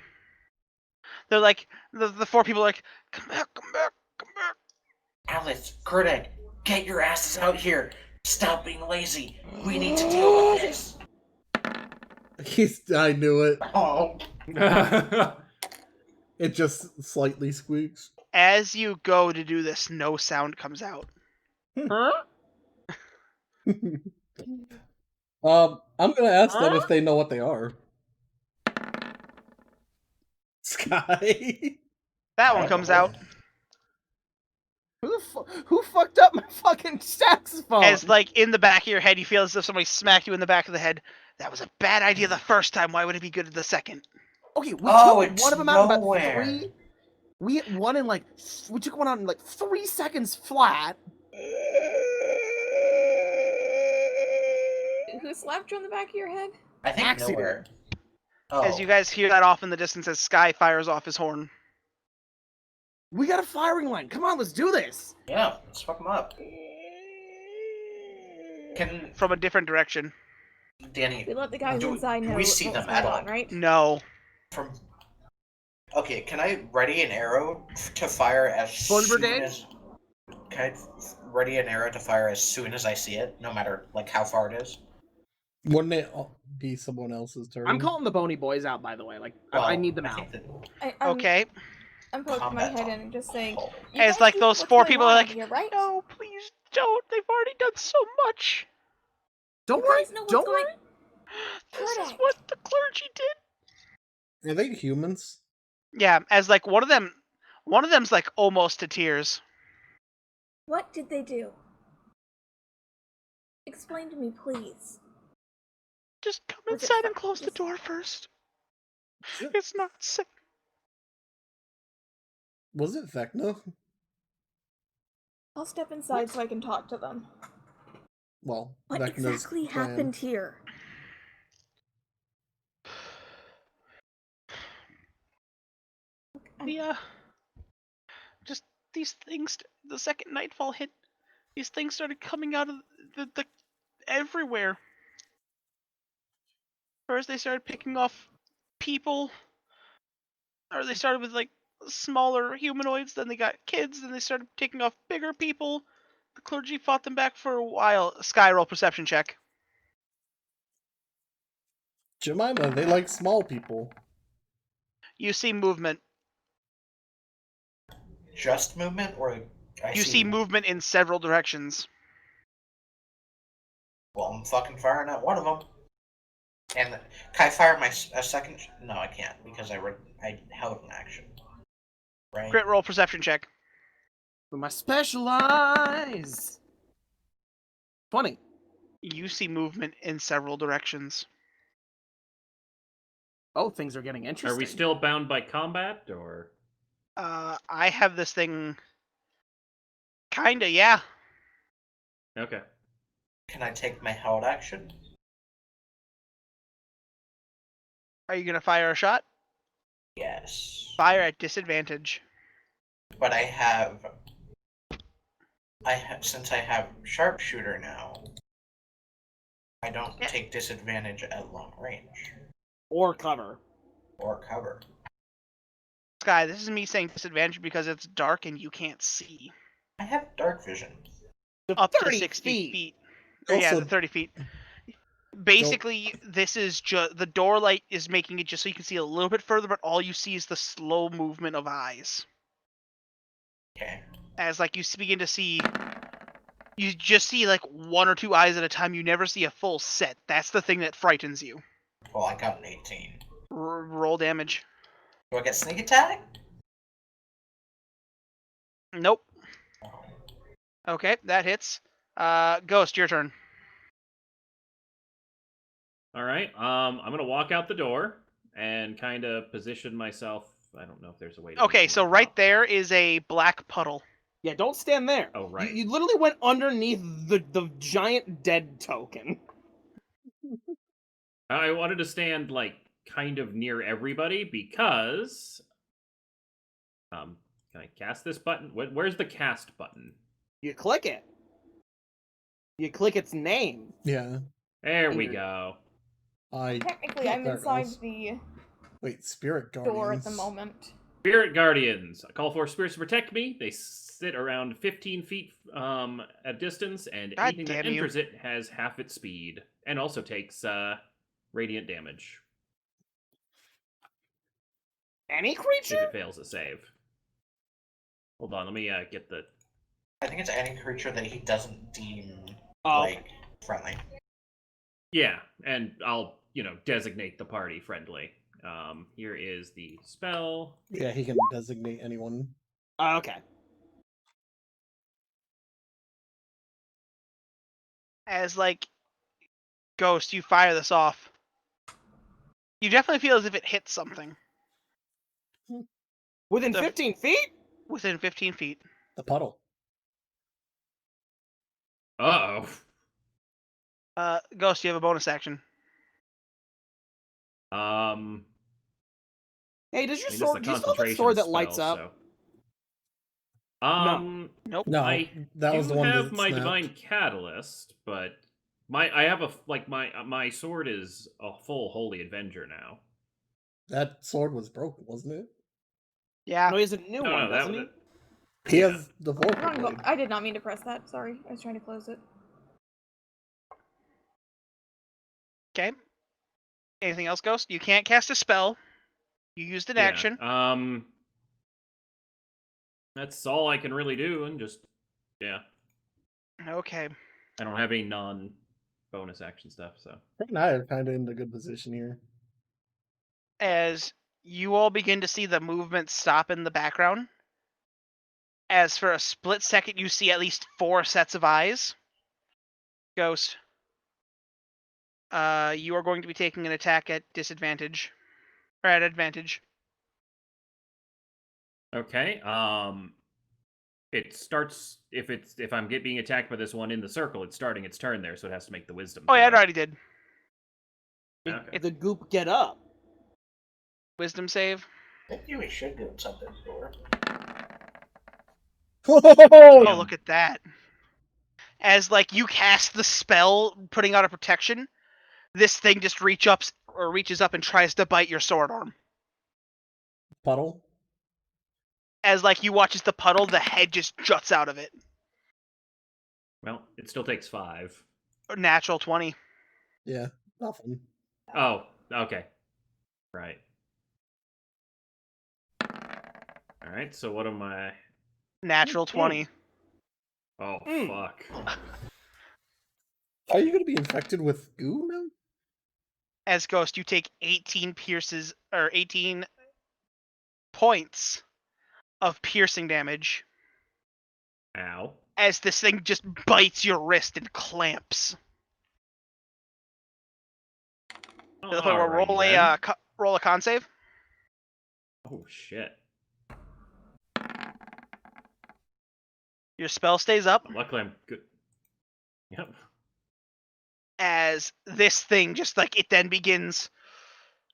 They're like the 4 people are like, come back, come back, come back. Alice, Kurdak, get your asses out here. Stop being lazy. We need to deal with this. I knew it. Oh. It just slightly squeaks. As you go to do this, no sound comes out. Huh? I'm gonna ask them if they know what they are. Sky. That one comes out. Who fucked up my fucking saxophone? As like in the back of your head, you feel as if somebody smacked you in the back of the head. That was a bad idea the first time. Why would it be good the second? Okay, we took it's one of them out in nowhere. about 3. We hit one in like we took one out in like 3 seconds flat. Who slapped you on the back of your head? I think Accident. nowhere. Oh. As you guys hear that off in the distance as Sky fires off his horn. We got a firing line. Come on, let's do this. Yeah, let's fuck them up. Can From a different direction. Danny We let the guys Do- inside do know we see what's them going at on, all? right? No. from? Okay, can I ready an arrow to fire as Fun soon brigade? as? Can I ready an arrow to fire as soon as I see it, no matter like how far it is? Wouldn't it be someone else's turn? I'm calling the bony boys out, by the way. Like I Well, need them I out. think that- Okay. I'm poking my Combat head talk. in and just saying. Oh. "You As guys like see those what's 4 going people are on like, here, right? no, please don't. They've already done so much. Don't You worry. guys know what's Don't going- worry. This is Correct. what the clergy did. Are they humans? Yeah, as like one of them's like almost to tears. What did they do? Explain to me, please. Just come Was it inside fu- and close the just- door first. Was it, It's not safe. was it Vecna? I'll step inside so I can talk to them. Well, What Vecna's exactly plan. happened here? The just these things. The second nightfall hit, these things started coming out of the everywhere. First, they started picking off people, or they started with like smaller humanoids. Then they got kids. Then they started taking off bigger people. The clergy fought them back for a while. Sky roll perception check. Jemima, they like small people. You see movement. Just movement, or You see movement in several directions. Well, I'm fucking firing at one of them. And can I fire a second? No, I can't because I held an action. Right. Crit roll perception check. For my special eyes. 20. You see movement in several directions. Oh, things are getting interesting. Are we still bound by combat, or? I have this thing. Kinda, yeah. Okay. Can I take my held action? Are you gonna fire a shot? Yes. Fire at disadvantage. But since I have sharpshooter now, I don't Yeah. take disadvantage at long range Or cover. or cover. Sky, this is me saying disadvantage because it's dark and you can't see. I have dark vision. Up to 30 60 feet. Or yeah, Also- the 30 feet. Basically, this is just the door light is making it just so you can see a little bit further, but all you see is the slow movement of eyes. Okay. As like you begin to see, you just see like one or two eyes at a time. You never see a full set. That's the thing that frightens you. Well, I got an 18. Roll damage. Do I get sneak attack? Nope. Oh. Okay, that hits. Ghost, your turn. All right. I'm gonna walk out the door and kind of position myself. I don't know if there's a way to. Okay, make so it right up. there is a black puddle. Yeah, don't stand there. Oh, right. You literally went underneath the giant dead token. I wanted to stand like kind of near everybody because. Can I cast this button? Where's the cast button? You click it. You click its name. Yeah. There we Weird. go. Technically, Yeah, I'm there it inside goes. the Wait, Spirit Guardians. door at the moment. Spirit Guardians. I call for spirits to protect me. They sit around 15 feet at distance, and God anything that damn you. enters it has half its speed, and also takes radiant damage Any if creature? it fails a save. Hold on, let me get the. I think it's any creature that he doesn't deem Oh, like friendly. Yeah, and I'll designate the party friendly. Here is the spell. Yeah, he can designate anyone. okay. As like Ghost, you fire this off. You definitely feel as if it hits something Within The- 15 feet? within 15 feet. The puddle. Uh oh. Ghost, you have a bonus action. Hey, does I your mean, sword? it's Do a you still have a concentration sword that spell, lights up? so. Nope. No, I that was the one have that my snapped. divine catalyst, but I have my sword is a full holy avenger now. That sword was broken, wasn't it? Yeah. No, he has a new No, one, no, doesn't that he? He Yeah. has the Volca Wrong blade. I did not mean to press that. Sorry, I was trying to close it. Okay. Anything else, Ghost? You can't cast a spell. You used an action. That's all I can really do, and just yeah. Okay. I don't have any non-bonus action stuff, so. Frank and I are kind of in a good position here. As you all begin to see the movement stop in the background, as for a split second you see at least 4 sets of eyes. Ghost, you are going to be taking an attack at disadvantage. Or at advantage. Okay. It starts if I'm being attacked by this one in the circle. It's starting its turn there, so it has to make the wisdom. Oh yeah, it throw. already did. Okay. The goop get up. Wisdom save. I think we should do something for. Oh, Damn. look at that. As like you cast the spell, putting out a protection, this thing just reaches up and tries to bite your sword arm. Puddle. As like you watch as the puddle, the head just juts out of it. Well, it still takes 5. Natural 20. Yeah, nothing. Oh, okay. Right. All right. So what am I? Natural 20. Oh fuck. Are you going to be infected with goo now? As Ghost, you take 18 points of piercing damage Ow. as this thing just bites your wrist and clamps. To the point where Alrighty roll a con save. then. Oh shit. Your spell stays up Luckily, I'm good. Yep. as this thing just like it then begins,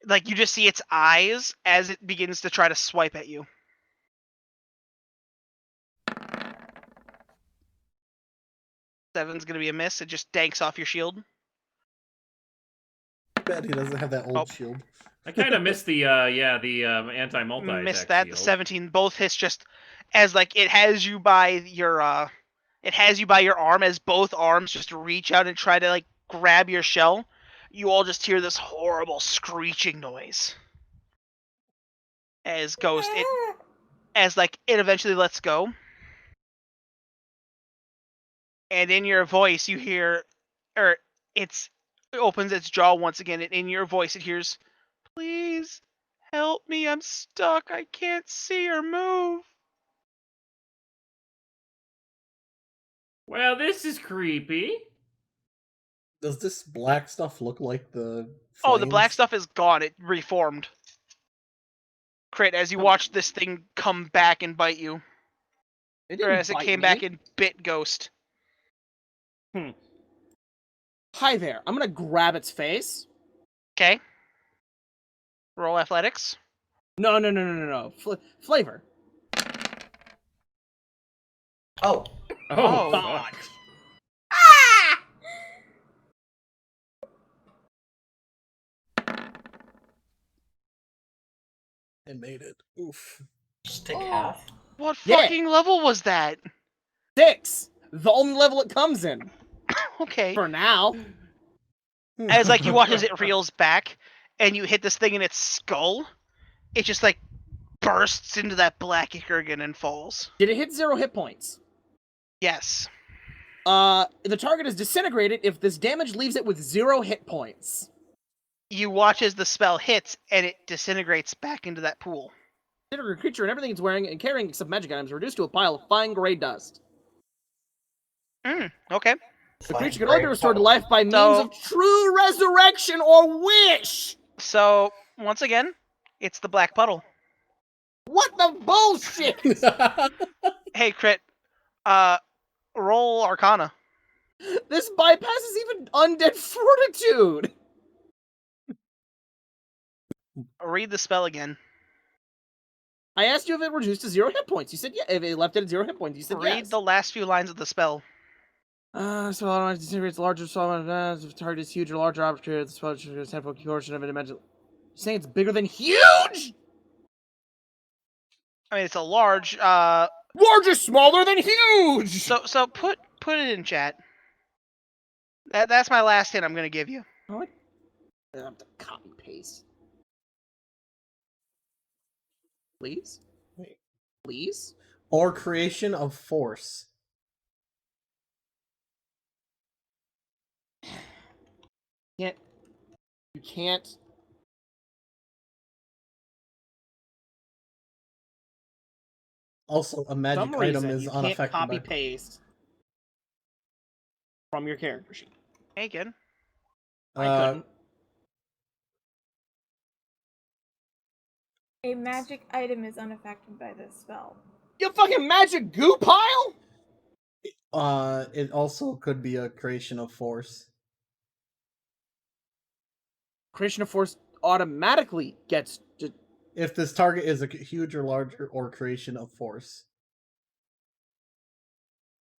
like you just see its eyes as it begins to try to swipe at you. Seven's gonna be a miss. It just danks off your shield. Bet he doesn't have that old Oh. shield. I kind of missed the anti-multi attack Missed that. The shield. 17 both hits just as like it has you by your arm as both arms just reach out and try to like grab your shell. You all just hear this horrible screeching noise as Ghost it eventually lets go. And in your voice you hear, or it opens its jaw once again, and in your voice it hears, "Please help me, I'm stuck, I can't see or move." Well, this is creepy. Does this black stuff look like the Oh, the black flames? stuff is gone, it reformed. Crit, as you watch this thing come back and bite you. It Or didn't as it bite came me. back and bit Ghost. Hi there. I'm gonna grab its face. Okay. Roll athletics. No. Flavor. Oh, Oh, Oh. fuck. It made it. Oof. just take Oh. half. What Yeah. fucking level was that? 6. The only level it comes in. Okay. For now. As like you watch as it reels back and you hit this thing in its skull, it just like bursts into that black ichor again and falls. Did it hit 0 hit points? Yes. The target is disintegrated if this damage leaves it with 0 hit points. You watch as the spell hits and it disintegrates back into that pool. Disintegrated creature and everything it's wearing and carrying except magic items are reduced to a pile of fine gray dust. Okay. The Fine, creature can only be great restored to puddle. life by means So- of true resurrection or wish! So, once again, it's the black puddle. What the bullshit? Hey, Crit, roll Arcana. This bypasses even undead fortitude! Read the spell again. I asked you if it reduced to 0 hit points. You said yeah. If it left it at 0 hit points, you said Read yes. the last few lines of the spell. So I don't disintegrates larger, so if the target is huge or larger opportunity, the spell is 10 foot portion of an dimension. You're saying it's bigger than huge? I mean, it's a large. Large is smaller than huge! So put it in chat. That's my last hint I'm gonna give you. What? I have to copy paste. Please? Wait. Please? Or creation of force. You can't. Also, a For magic some item reason, is you can't unaffected copy by. paste from your character sheet. Hey, again. I couldn't. A magic item is unaffected by this spell. You fucking magic goo pile? It also could be a creation of force. Creation of force automatically gets. If this target is a huge or larger or creation of force.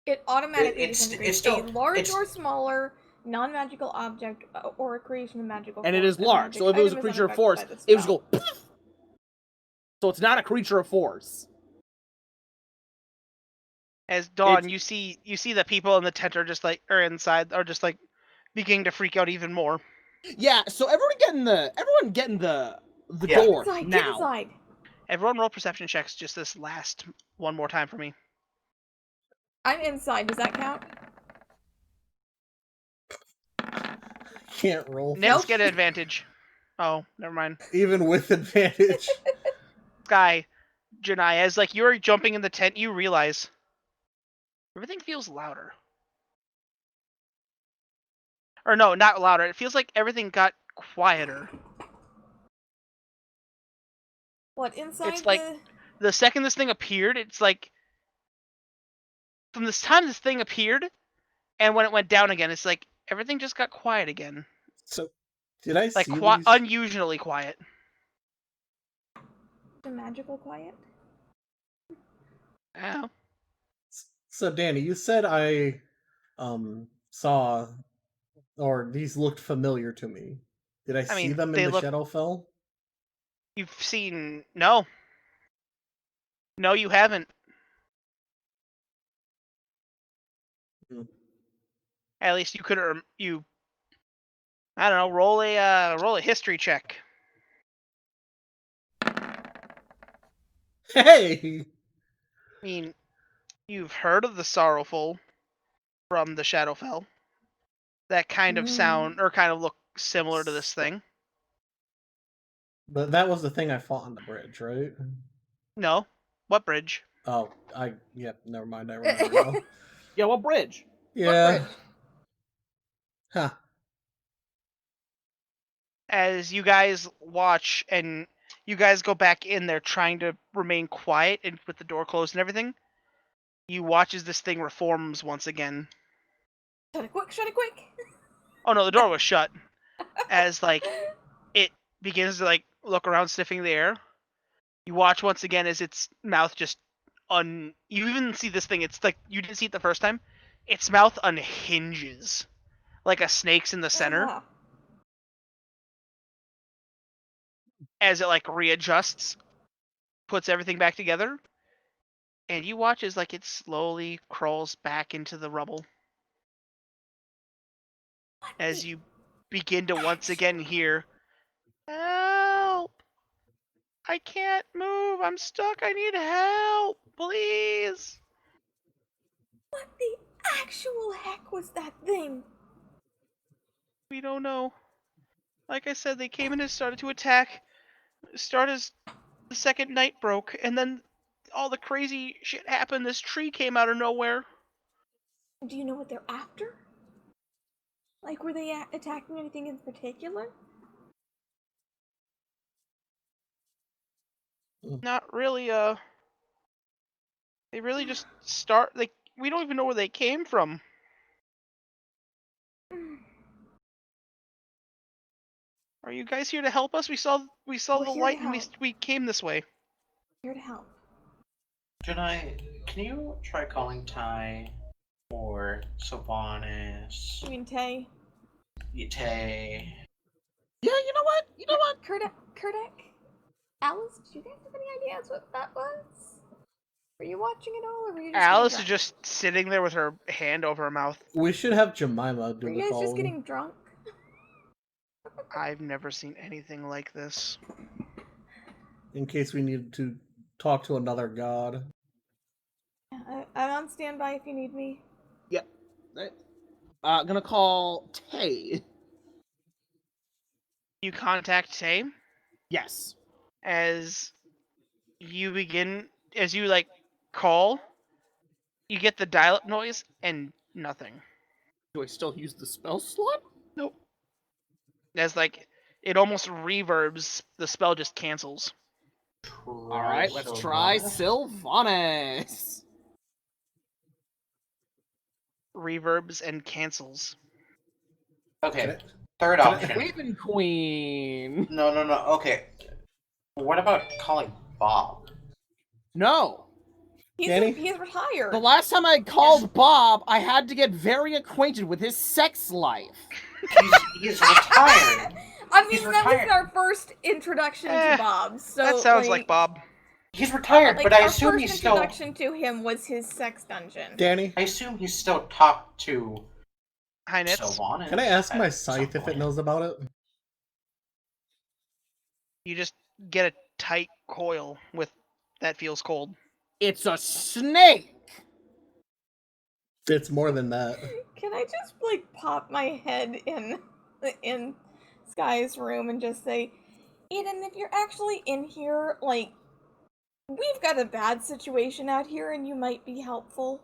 It automatically It's disintegrates still- a large it's- or smaller non-magical object or a creation of magical And force. it is A large, magic so if it was a item is creature of unaffected force, by this it would just spell. go. So it's not a creature of force. As Dawn, It's- you see the people in the tent are just like, or inside, are just like beginning to freak out even more. Yeah. So everyone getting the Yeah. door Inside, get now. inside. Everyone roll perception checks just this last one more time for me. I'm inside. Does that count? Can't roll. Nitz get an advantage. Oh, never mind. Even with advantage. Sky, Janai, as like you're jumping in the tent, you realize everything feels louder. Or no, not louder. It feels like everything got quieter. What, inside It's like- The second this thing appeared, it's like from this time this thing appeared and when it went down again, it's like everything just got quiet again. So, did I Like see these? unusually quiet. the magical quiet? Oh. So, Danny, you said I saw, or these looked familiar to me. Did I see mean, them they in the look- Shadowfell? You've seen no. No, you haven't. Hmm. At least you could you. I don't know. Roll a history check. Hey! I mean, you've heard of the Sorrowful from the Shadowfell. That kind of sound or kind of look similar to this thing. But that was the thing I fought on the bridge, right? No. What bridge? Oh, never mind, I remember now. Yeah. What bridge? Yeah. bridge? Huh. As you guys watch and you guys go back in there trying to remain quiet and with the door closed and everything, you watch as this thing reforms once again. Shut it quick, shut it quick! Oh no, the door was shut. As like it begins to like look around sniffing the air. You watch once again as its mouth just you even see this thing, it's like you didn't see it the first time. Its mouth unhinges. Like a snake's in the center. Ah. As it like readjusts, puts everything back together, and you watch as like it slowly crawls back into the rubble. What As the- you begin to once again hear, "Help! I can't move. I'm stuck. I need help, please." What the actual heck was that thing? We don't know. Like I said, they came in and started to attack. Start as the second night broke, and then all the crazy shit happened. This tree came out of nowhere. Do you know what they're after? Like, were they attacking anything in particular? Not really, they really just like, we don't even know where they came from. Are you guys here to help us? We saw We're the here to light and help. we came this way. Here to help. Janai, can you try calling Ty or Sylvanas, You mean Tay? Tay? Yeah. You know what? You know what? Kurdek? Alice, do you guys have any ideas what that was? Were you watching it all, or were you just Alice is getting drunk? just sitting there with her hand over her mouth. We should have Jemima do Were the you guys calling. just getting drunk? I've never seen anything like this. In case we need to talk to another god. I'm on standby if you need me. Yep. Gonna call Tay. You contact Tay Yes. as you like call. You get the dial-up noise and nothing. Do I still use the spell slot? Nope. As like it almost reverbs. The spell just cancels. All right, let's try Sylvanas. Reverbs and cancels. Okay, Can third can I- option. Raven Queen. No. Okay. What about calling Bob? No. Danny? He's retired. The last time I called Bob, I had to get very acquainted with his sex life. He's retired. I mean, He's that retired. was our first introduction Eh, to Bob. So That sounds like Bob. He's retired, Like, but I our assume first he's still. introduction to him was his sex dungeon. Danny, I assume he's still talked to Hi, Nitz. Sylvanas. can I ask my at some scythe if it point. knows about it? You just get a tight coil with that feels cold. It's a snake. It's more than that. Can I just like pop my head in Sky's room and just say, Eden, if you're actually in here, like, we've got a bad situation out here and you might be helpful.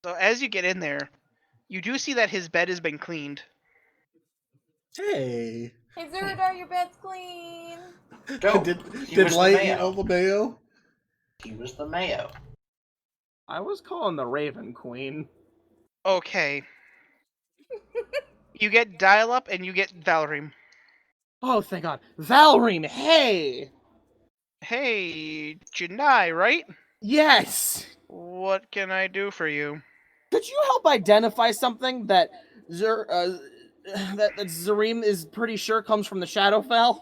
So as you get in there, you do see that his bed has been cleaned. Hey. Hey Zerdar, your bed's clean. Dope. Did He did was the Light mayo. eat all the mayo? He was the mayo. I was calling the Raven Queen. Okay. You get dial-up and you get Valerie. Oh, thank God. Valrine, hey! Hey, Janai, right? Yes! What can I do for you? Could you help identify something that that Zareem is pretty sure comes from the Shadowfell?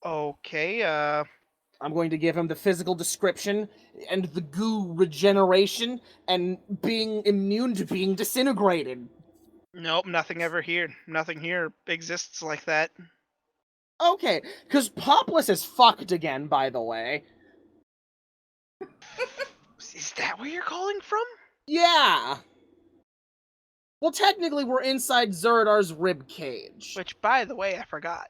Okay, I'm going to give him the physical description and the goo regeneration and being immune to being disintegrated. nope, nothing here exists like that. Okay, because Popless is fucked again, by the way. Is that where you're calling from? Yeah! Well, technically, we're inside Zerdar's rib cage. Which, by the way, I forgot.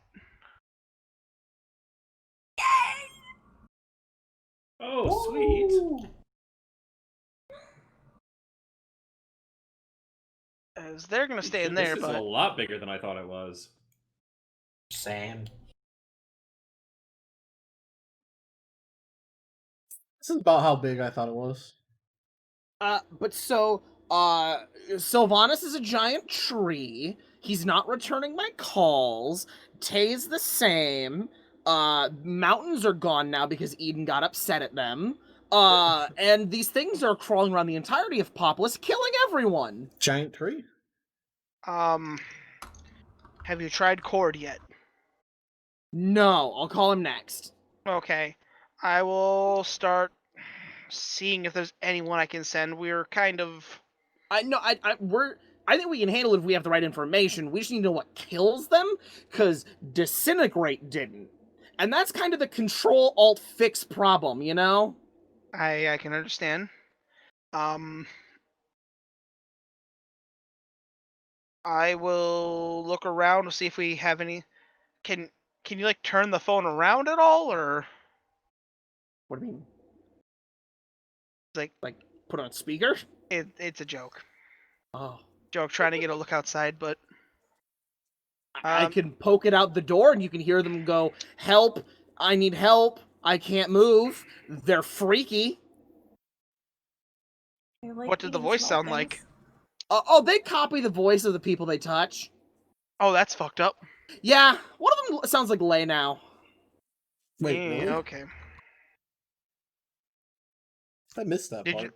Oh, sweet. As they're gonna stay in there, This is a but lot bigger than I thought it was. Same. This is about how big I thought it was. Sylvanas is a giant tree. He's not returning my calls. Tay's the same. Mountains are gone now because Eden got upset at them. And these things are crawling around the entirety of Popless, killing everyone. Giant tree? have you tried Cord yet? No, I'll call him next. Okay, I will start seeing if there's anyone I can send. We're kind of I think we can handle it if we have the right information. We just need to know what kills them, because Disintegrate didn't. And that's kind of the Control-Alt-Fix problem, you know? I can understand. I will look around to see if we have any. Can you like turn the phone around at all, or What do you mean? like Put on speaker? it's a joke? Oh. Joke trying to get a look outside, but I can poke it out the door and you can hear them go, help, I need help, I can't move. They're freaky. I like what did the eating voice small sound like? things. They copy the voice of the people they touch. Oh, that's fucked up. Yeah, one of them sounds like Lay now. Wait, Yeah, really? okay. I missed that Did part. you-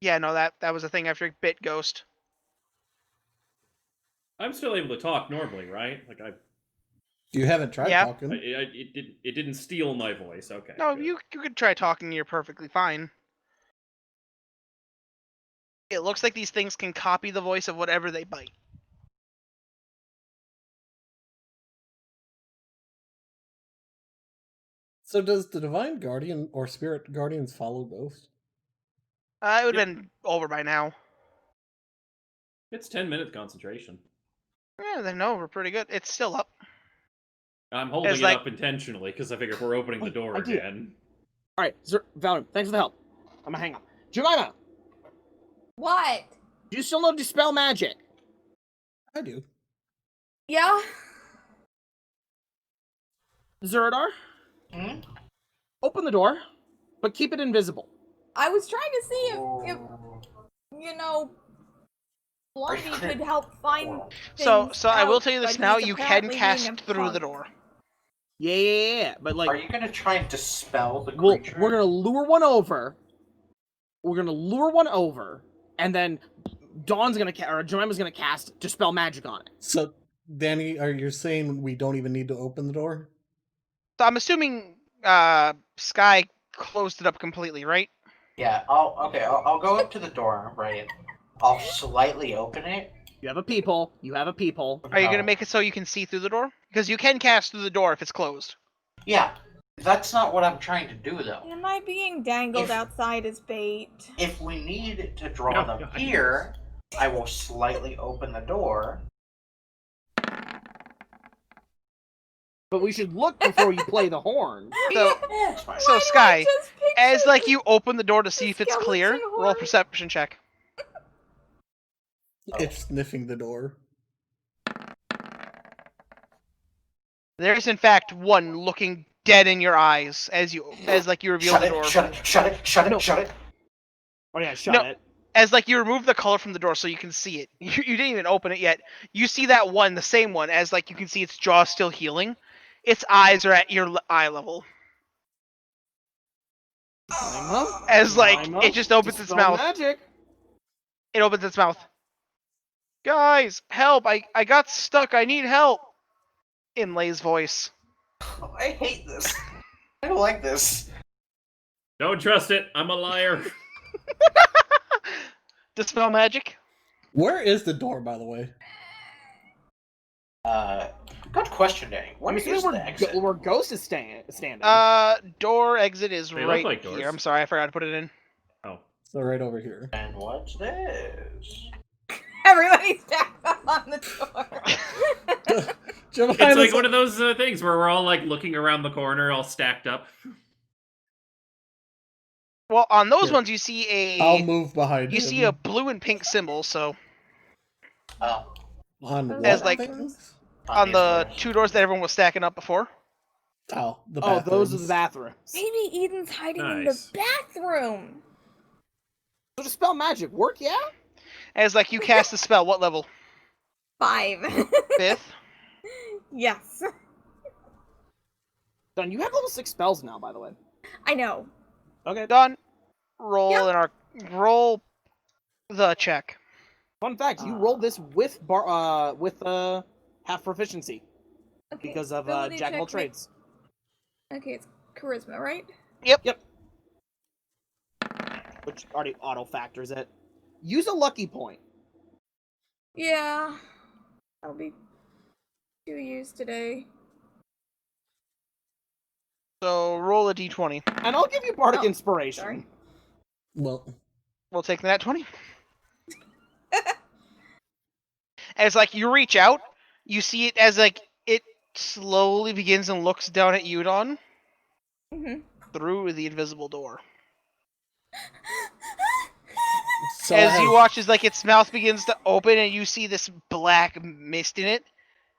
Yeah, no, that was a thing after Bit Ghost. I'm still able to talk normally, right? Like You haven't tried Yeah. talking. it didn't steal my voice. Okay. No, good. you could try talking. You're perfectly fine. It looks like these things can copy the voice of whatever they bite. So does the Divine Guardian or Spirit Guardians follow Ghost? It would have Yep. been over by now. It's 10 minutes concentration. Yeah, then no, we're pretty good. It's still up. I'm holding It's it like- up intentionally because I figure if we're opening the door idea. again. All right, Sir Valiant, thanks for the help. I'm gonna hang up. Jemima, What? do you still know Dispel Magic? I do. Yeah? Zeradar, Hmm? open the door, but keep it invisible. I was trying to see if you know, Blondie Are you- could help find So things I will out, tell you this but now: he's you can apparently cast being a through the punk. door. Yeah, but like, Are you gonna try and dispel the we're creature? gonna lure one over. We're gonna lure one over, and then Dawn's gonna or Jemima's gonna cast Dispel Magic on it. So, Danny, are you saying we don't even need to open the door? So I'm assuming Sky closed it up completely, right? Yeah. I'll go up to the door, right? I'll slightly open it. You have a peephole. You have a peephole. Are you No. gonna make it so you can see through the door? Because you can cast through the door if it's closed. Yeah. That's not what I'm trying to do, though. Am I being dangled If- outside as bait? If we need to draw No, them no, I here, I will slightly open the door. But we should look before you play the horn. So, Yeah, it's fine. So, Why do I Sky, just picture as like the- you open the door to see if it's clear, skeleton roll a horn? perception check. It's sniffing the door. There is in fact one looking dead in your eyes as you reveal Shut the it, door. shut it, shut it, shut it, No. shut it. Oh yeah, shut No. it. As like you remove the color from the door so you can see it. You didn't even open it yet. You see that one, the same one, as like you can see its jaw still healing. Its eyes are at your eye level. Jemima, As like Jemima, it just opens its Dispel mouth. Magic. It opens its mouth. Guys, help! I got stuck. I need help. In Lay's voice. Oh, I hate this. I don't like this. Don't trust it. I'm a liar. Dispel magic. Where is the door, by the way? Good question, Danny. I'm Where is assuming the exit? where Ghost is standing. Door exit is They look right like doors. here. I'm sorry, I forgot to put it in. Oh. So right over here. And what's this? Everybody's stacked up on the door. Jemima, It's like one of those things where we're all like looking around the corner, all stacked up. Well, on those Here. ones you see I'll a move behind you him. see a blue and pink symbol. So Oh, On As what like- things? on these the doors. two doors that everyone was stacking up before. Oh, the Oh, those are the bathrooms. bathrooms. Maybe Eden's hiding in the Nice. bathroom. So Dispel Magic work, yeah? As like you cast the spell. What level? 5. 5th. Yes. Don, you have level 6 spells now, by the way. I know. Okay. Done. Roll Yep. in our roll the check. Fun fact: you rolled this with half proficiency Okay. because of ability Jack of all check trades. Okay, it's charisma, right? Which already auto factors it. Use a lucky point. Yeah. I'll be 2 years today. So roll a d20. And I'll give you Bardic Oh, Inspiration. sorry. Well, We'll take the nat 20. As like you reach out, you see it as like it slowly begins and looks down at you, Don, Mhm. through the invisible door. so I As have, you watch as like its mouth begins to open and you see this black mist in it,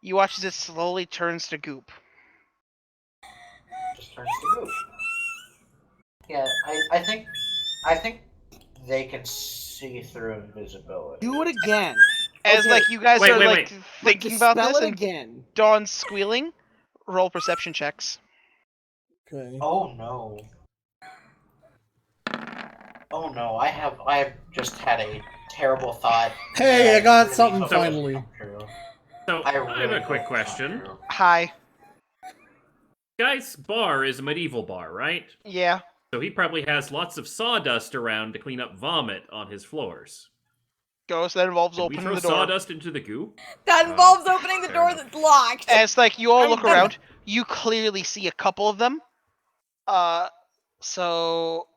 you watch as it slowly turns to goop. Just turns to goop. Yeah, I think they can see through invisibility. Do it again. As Okay. like you guys Wait, are wait, like wait. thinking about Dispel this it and again. Dawn's squealing, roll perception checks. okay. Oh no. Oh no, I have just had a terrible thought. Hey, that I got really something hope doesn't finally. come true. So I I have really a quick hope it's not question. true. Hi. Guy's bar is a medieval bar, right? Yeah. So he probably has lots of sawdust around to clean up vomit on his floors. Ghost, that involves Did we opening throw the door. sawdust into the goo? That Oh, involves opening the fair door enough. that's locked. As like you all look I'm- around, you clearly see a couple of them. So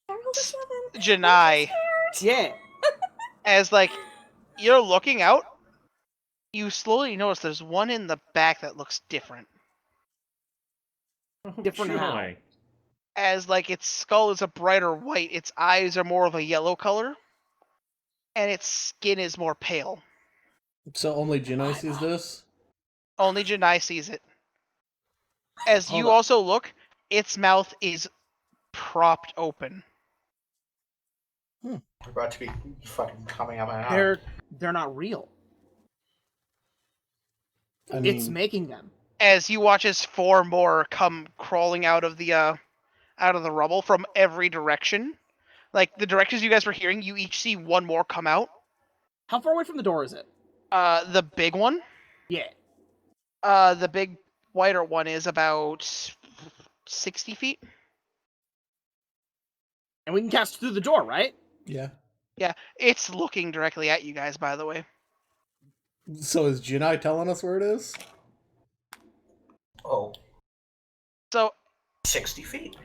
I rolled a 7. Janai, I'm so scared. Yeah. as like you're looking out, You slowly notice there's one in the back that looks different. Oh, Different how? joy. As like its skull is a brighter white, its eyes are more of a yellow color, and its skin is more pale. So only Jinai sees this? Only Janai sees it. As Hold you up. also look, its mouth is propped open. We're about to be fucking coming out my mouth. They're not real. I It's mean, making them. As you watch as 4 more come crawling out of the rubble from every direction. Like the directions you guys were hearing, you each see 1 more come out. How far away from the door is it? The big one, Yeah. the big whiter one is about 60 feet. And we can cast through the door, right? yeah. Yeah, it's looking directly at you guys, by the way. So is Jinai telling us where it is? Oh, So 60 feet.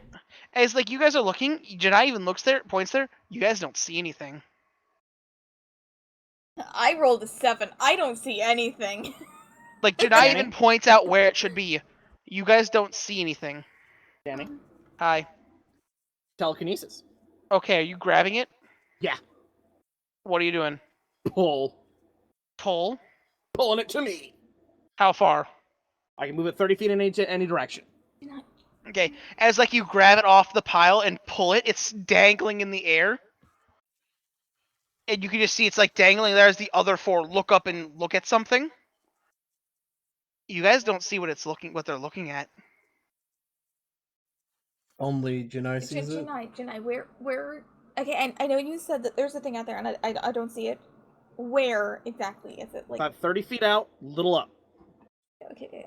as like you guys are looking, Janai even looks there, points there. You guys don't see anything. I rolled a 7. I don't see anything. Like Janai Danny? even points out where it should be. You guys don't see anything. Danny? Hi. Telekinesis. Okay, are you grabbing it? Yeah. What are you doing? Pull. Pull? Pulling it to me. How far? I can move it 30 feet in any direction. Okay, as like you grab it off the pile and pull it, it's dangling in the air. And you can just see it's like dangling there as the other 4 look up and look at something. You guys don't see what they're looking at. Only Jinai sees it? Janai, where? Okay, and I know you said that there's a thing out there, and I don't see it. Where exactly is it? Like, About 30 feet out, little up. okay,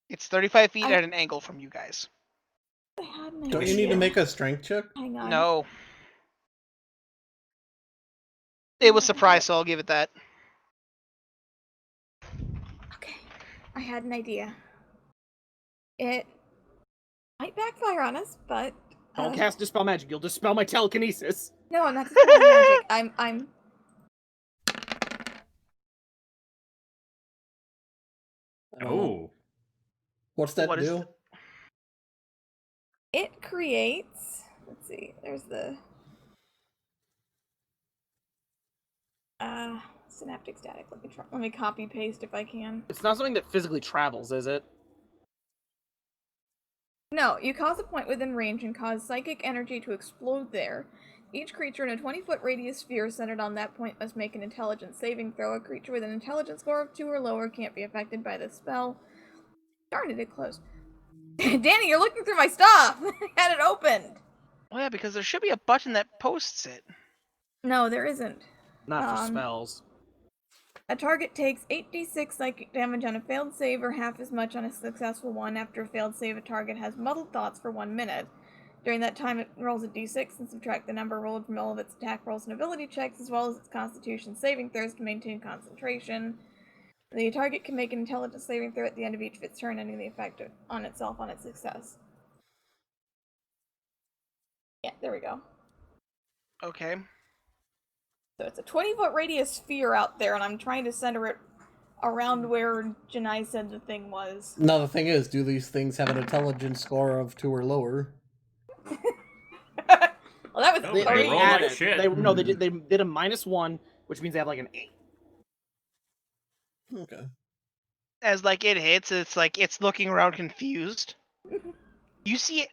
It's 35 feet I- at an angle from you guys. I had an Don't you need to make a strength check? Hang on. No. It was surprise, so I'll give it that. Okay, I had an idea. It might backfire on us, but Don't cast Dispel Magic. You'll dispel my telekinesis. no, I'm not dispelling magic. I'm. Oh. What's that What is do? It creates. Let's see. There's the. Synaptic static. Let me copy paste if I can. It's not something that physically travels, is it? No, you cause a point within range and cause psychic energy to explode there. Each creature in a 20-foot radius sphere centered on that point must make an intelligence saving throw. A creature with an intelligence score of 2 or lower can't be affected by the spell. Darn it, it closed. Danny, you're looking through my stuff! I had it opened! Oh yeah, because there should be a button that posts it. No, there isn't. Not for spells. A target takes 8d6 psychic damage on a failed save or half as much on a successful one. After a failed save, a target has muddled thoughts for 1 minute. During that time, it rolls a d6 and subtract the number rolled from all of its attack rolls and ability checks, as well as its constitution saving throws to maintain concentration. The target can make an intelligence saving throw at the end of each of its turn, ending the effect on itself on its success. Yeah, there we go. Okay. So it's a 20-foot radius sphere out there, and I'm trying to center it around where Janai said the thing was. Now the thing is, do these things have an intelligence score of 2 or lower? Well, that was No, They, they they roll added. like shit. They did a -1, which means they have like an 8. Okay. As like it hits, it's like it's looking around confused. You see it.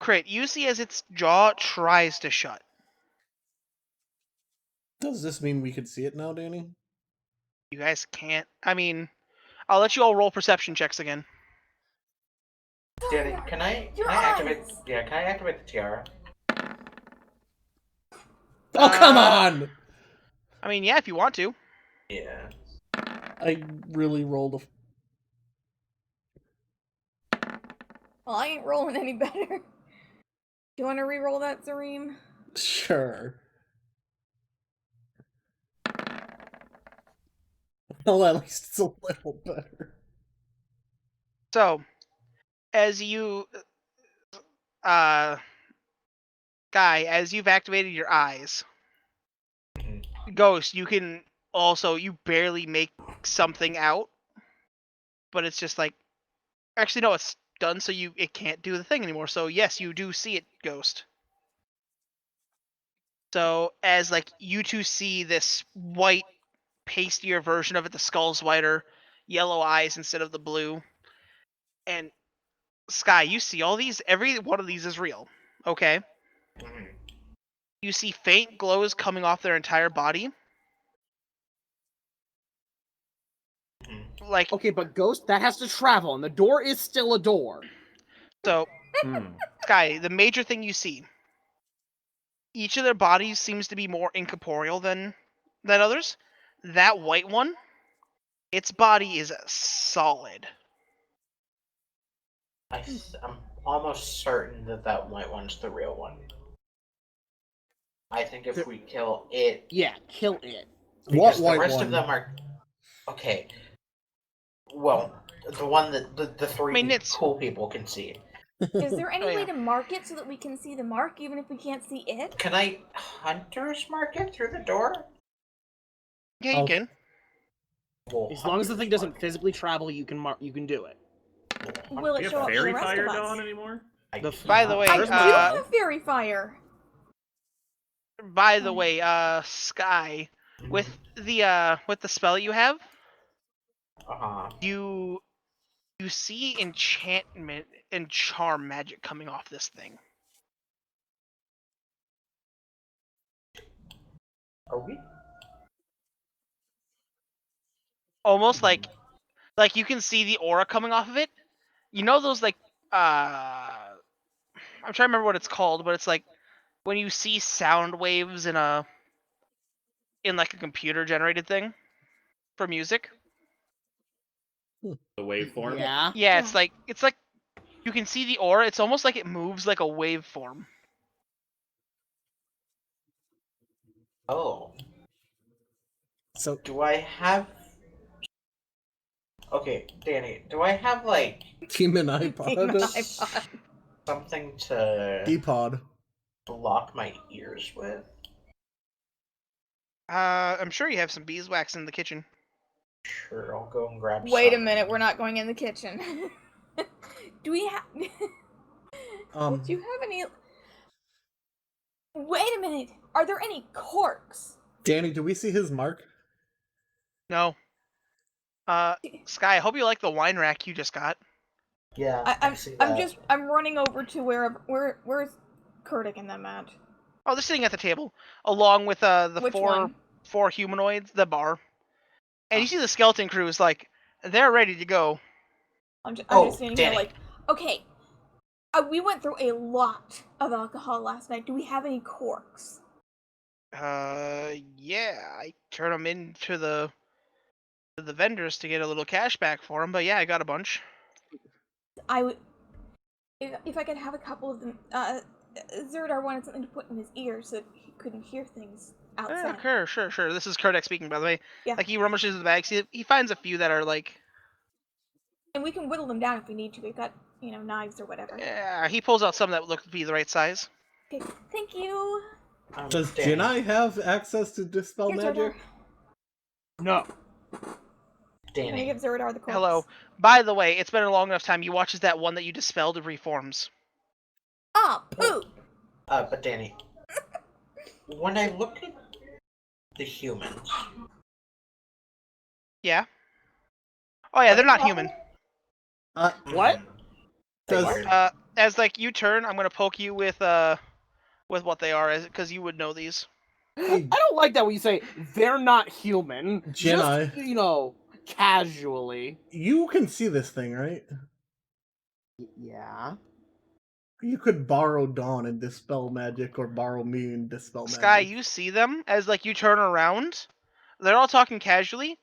Crit, you see as its jaw tries to shut. Does this mean we could see it now, Danny? You guys can't. I mean, I'll let you all roll perception checks again. Danny, can I Your activate? eyes! Yeah, can I activate the tiara? Oh, come on! I mean, yeah, if you want to. Yeah. I really rolled a... Well, I ain't rolling any better. Do you want to re-roll that, Zareem? Sure. Well, at least it's a little better. So, as you, Guy, as you've activated your eyes, Ghost, you can also you barely make something out, but it's just like, actually no, it's done, so it can't do the thing anymore. So yes, you do see it, Ghost. So as like you two see this white, pastier version of it, the skull's whiter, yellow eyes instead of the blue, and Sky, you see all these. Every one of these is real. Okay. Mhm. You see faint glows coming off their entire body. Mhm. Like, Okay, but Ghost, that has to travel, and the door is still a door. so, Hmm. Sky, the major thing you see, each of their bodies seems to be more incorporeal than others. That white one, its body is solid. I'm almost certain that white one's the real one. I think if we kill it, Yeah, kill it. What because the white rest one? of them are okay. Well, the one that the three I mean, it's cool people can see. Is there any Oh, way yeah. to mark it so that we can see the mark even if we can't see it? Can I hunter's mark it through the door? Yeah, you Oh. can. Well, As long as the thing hunter's doesn't mark it. physically travel, you can do it. Will Do it you show have up for the fairy rest fire of us? dawn anymore? By the way, I Where's do my- have fairy fire. Sky, with the spell you have, Uh-huh. you see enchantment and charm magic coming off this thing. Are we? Almost like you can see the aura coming off of it. You know those like I'm trying to remember what it's called, but it's like when you see sound waves in like a computer generated thing for music. The waveform? Yeah. Yeah, Yeah. it's like you can see the aura. It's almost like it moves like a waveform. Oh. So Do I have? Okay, Danny. Do I have like Demon Demon iPod. iPod. something to D-pod. block my ears with? I'm sure you have some beeswax in the kitchen. Sure, I'll go and grab Wait a some. minute, we're not going in the kitchen. Do we have? Do you have any? Wait a minute. Are there any corks? Danny, do we see his mark? No. Sky, I hope you like the wine rack you just got. Yeah, I'm see I'm that. just I'm running over to where's Kurtik and them at? Oh, they're sitting at the table, along with the Which one? four humanoids, the bar. And you see the skeleton crew is like, they're ready to go. I'm Oh, just standing Danny. here like, okay. We went through a lot of alcohol last night. Do we have any corks? Yeah, I turn them into the vendors to get a little cash back for them. But yeah, I got a bunch. I would, if I could have a couple of them. Zerdar wanted something to put in his ear so that he couldn't hear things outside. Sure. This is Kurdek speaking, by the way. Yeah. Like he rummages in the bags. He finds a few that are like, And we can whittle them down if we need to. We've got, knives or whatever. yeah. He pulls out some that look to be the right size. Okay, thank you. Does Danny. Jinai have access to dispel Here's magic? Zerdar. No. I'm gonna Danny. give Zerdar the corks. Hello. By the way, it's been a long enough time. You watch as that one that you dispelled reforms. Ah, poop! But Danny, when I look at the humans, Yeah. Oh yeah, they're not human. What? They Does- are. As like you turn, I'm gonna poke you with what they are, as because you would know these. I don't like that when you say they're not human. Jedi. Just, casually. You can see this thing, right? Yeah. You could borrow Dawn and dispel magic, or borrow me and dispel magic. Sky, you see them as like you turn around. They're all talking casually.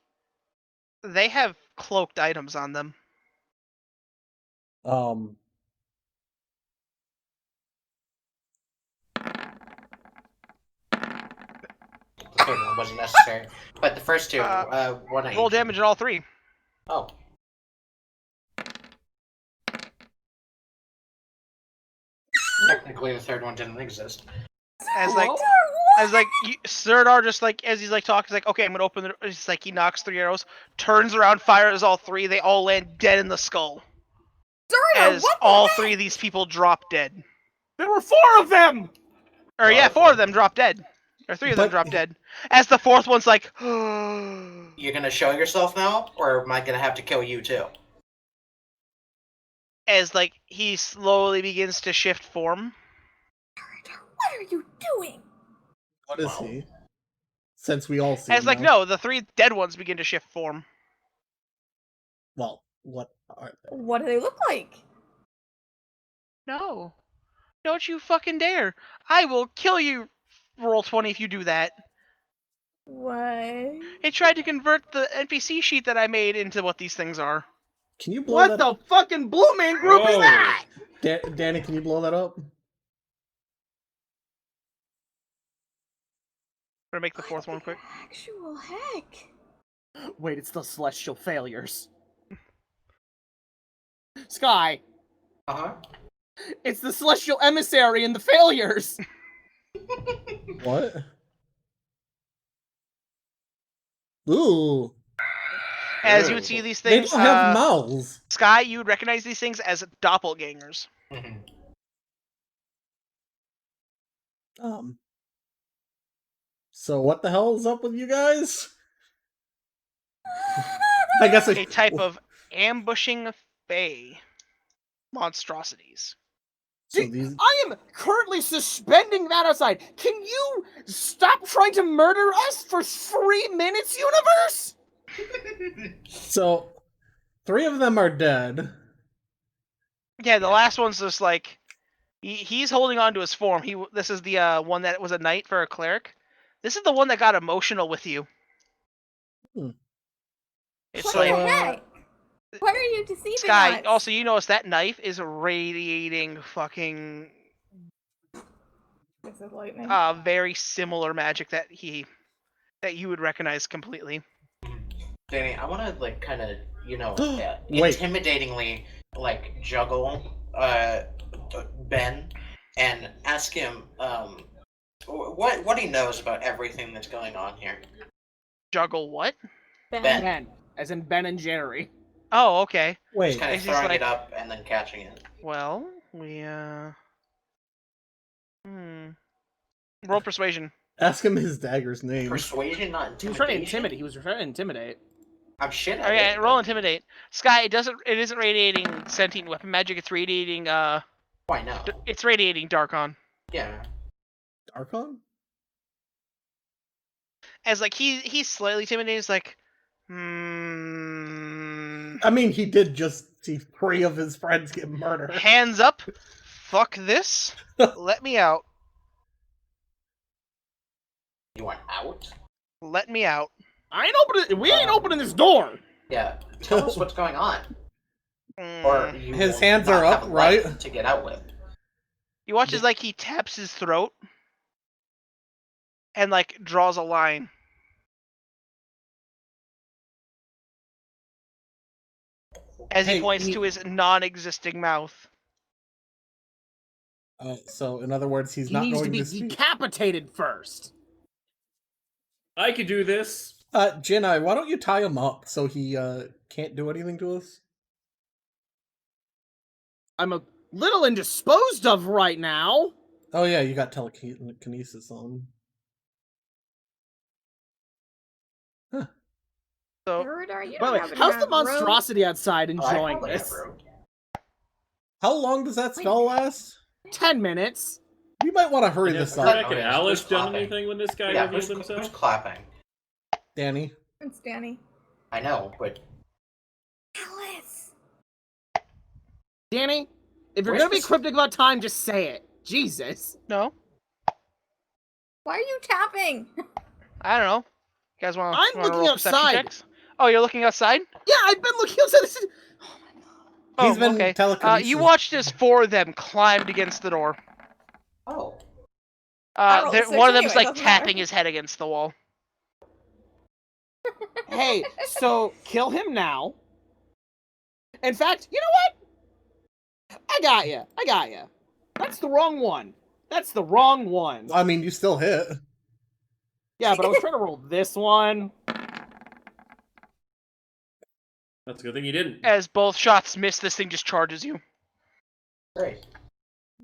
They have cloaked items on them. The third one wasn't necessary, but the first two, one I Roll damage at all three. Oh. Technically, the third one didn't exist. As like Zerdar, As like Serdar just like as he's like talking, he's like, okay, I'm gonna open the. It's like he knocks 3 arrows, turns around, fires all 3. They all land dead in the skull. Zerda, As what the all heck? 3 of these people drop dead. There were 4 of them! Or yeah, 4 of them drop dead. Or 3 of them But- drop dead. As the 4th one's like, You're gonna show yourself now, or am I gonna have to kill you too? as like he slowly begins to shift form. What are you doing? What is he? Since we all see As him like now. no, the 3 dead ones begin to shift form. Well, what are they? What do they look like? No. Don't you fucking dare. I will kill you, roll 20 if you do that. What? It tried to convert the NPC sheet that I made into what these things are. Can you blow What that the up? fucking Blue Man Group is Whoa. that? Danny, can you blow that up? Gonna make the 4th one quick. Actual heck. Wait, it's the Celestial Failures. Sky, Uh-huh. it's the Celestial Emissary and the Failures! What? Ooh. As you would see these They things, don't have mouths. Sky, you would recognize these things as doppelgangers. Mhm. So what the hell is up with you guys? I guess A type of ambushing fae monstrosities. So See, these I am currently suspending that aside. Can you stop trying to murder us for 3 minutes, universe? So 3 of them are dead. Yeah, the last one's just like he's holding on to his form. This is the one that was a knight for a cleric. This is the one that got emotional with you. Hmm. It's What like the heck? What are you deceiving Sky. us? Also, you notice that knife is radiating fucking Is it lightning? very similar magic that you would recognize completely. Danny, I want to like kind of Wait. intimidatingly like juggle Ben and ask him what he knows about everything that's going on here. Juggle what? Ben. Ben, as in Ben and Jerry. Oh, okay. Just Wait, kind of He's just throwing like- it up and then catching it. Well, we roll persuasion. ask him his dagger's name. Persuasion, not intimidation. He was trying to intimidate. He was trying to intimidate. I'm shit at Okay, it. roll but- intimidate. Sky, it isn't radiating sentient weapon magic. It's radiating Why no? it's radiating Darkon. Yeah. Archon? As like he's slightly intimidated. He's like, I mean, he did just see 3 of his friends get murdered. hands up. Fuck this. Let me out. You want out? Let me out. We ain't opening this door! Yeah. Tell us what's going on. Mm. Or you His will hands not are up, have a light right? to get out with. You watch as like he taps his throat and like draws a line. As he Hey, points to his non-existing mouth. So, in other words, he's He not needs to going be to speak. decapitated first. I could do this. Jinai, why don't you tie him up so he can't do anything to us? I'm a little indisposed of right now. Oh yeah, you got telekinesis on. So Zerda, you By don't the way, happen to how's the have rope? monstrosity outside Oh, I enjoying probably have this? room. How long does that spell last? 10 minutes. We might want to hurry Yeah, this I up. reckon Who's Alice done clapping? anything when this guy Yeah, revealed who's himself? clapping? Danny. It's Danny. I know, but Alice! Danny, if you're Where's gonna be the- cryptic about time, just say it. Jesus. no, Why are you tapping? I don't know. You guys want I'm to looking roll perception outside. checks? Oh, you're looking outside? Yeah, I've been looking outside. This is... Oh, He's been okay. telekinesis. You watched as 4 of them climbed against the door. oh, I rolled a 6 One of them's anyway, like doesn't matter. tapping his head against the wall. Hey, so kill him now. In fact, you know what? I got you. That's the wrong one. That's the wrong one. I mean, you still hit. Yeah, but I was trying to roll this one. That's a good thing you didn't. As both shots miss, this thing just charges you. Great.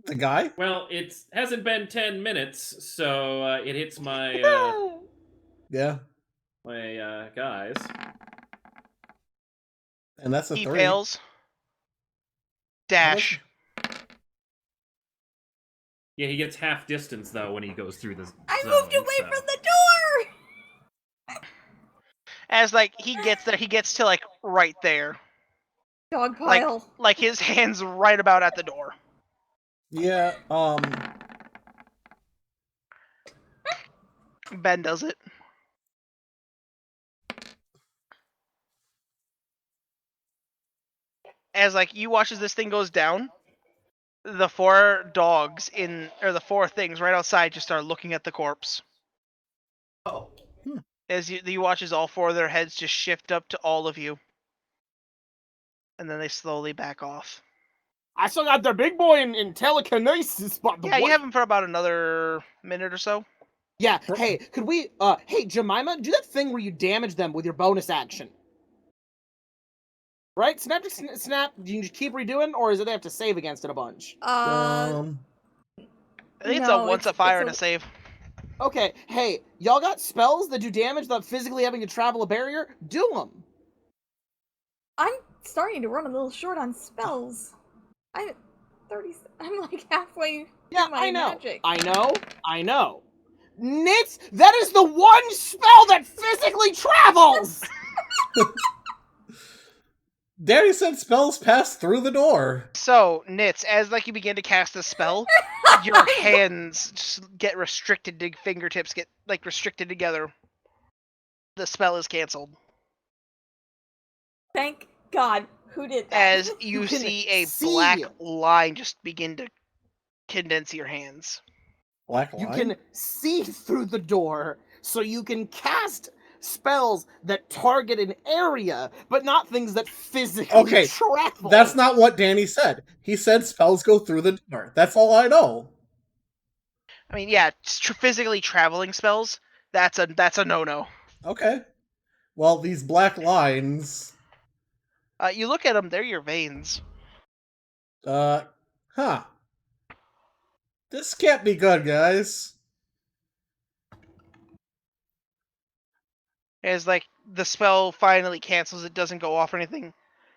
The guy? Well, it hasn't been 10 minutes, so it hits my Yeah. my guys. And that's a He 3. fails. Dash. Yeah, he gets half distance though when he goes through the. I zone, moved away so. from the door! As like he gets there, he gets to like right there. Dog Like pile. like his hands right about at the door. Yeah, Ben does it. As like you watch as this thing goes down, the 4 dogs the 4 things right outside just start looking at the corpse. Oh. As you watch as all 4 of their heads just shift up to all of you. And then they slowly back off. I still got their big boy in telekinesis, but the Yeah, you boy- have him for about another minute or so. Yeah, hey, could we, hey, Jemima, do that thing where you damage them with your bonus action. Right? Snap, do you just keep redoing, or is it they have to save against it a bunch? I think it's no, a once a fire and a save. Okay, hey, y'all got spells that do damage without physically having to travel a barrier? Do them! I'm starting to run a little short on spells. I'm like halfway Yeah, through my I know. magic. I know. Nitz, that is the one spell that physically travels! Danny said spells pass through the door. So, Nitz, as like you begin to cast the spell, your hands just get restricted to fingertips get like restricted together. The spell is canceled. Thank God. Who did that? As you You can see a see. black line just begin to condense your hands. Black line? You can see through the door, so you can cast spells that target an area, but not things that physically Okay, travel. That's not what Danny said. He said spells go through the door. That's all I know. I mean, yeah, physically traveling spells. That's a no-no. Okay. Well, these black lines... You look at them; they're your veins. Huh. This can't be good, guys. As like the spell finally cancels, it doesn't go off or anything.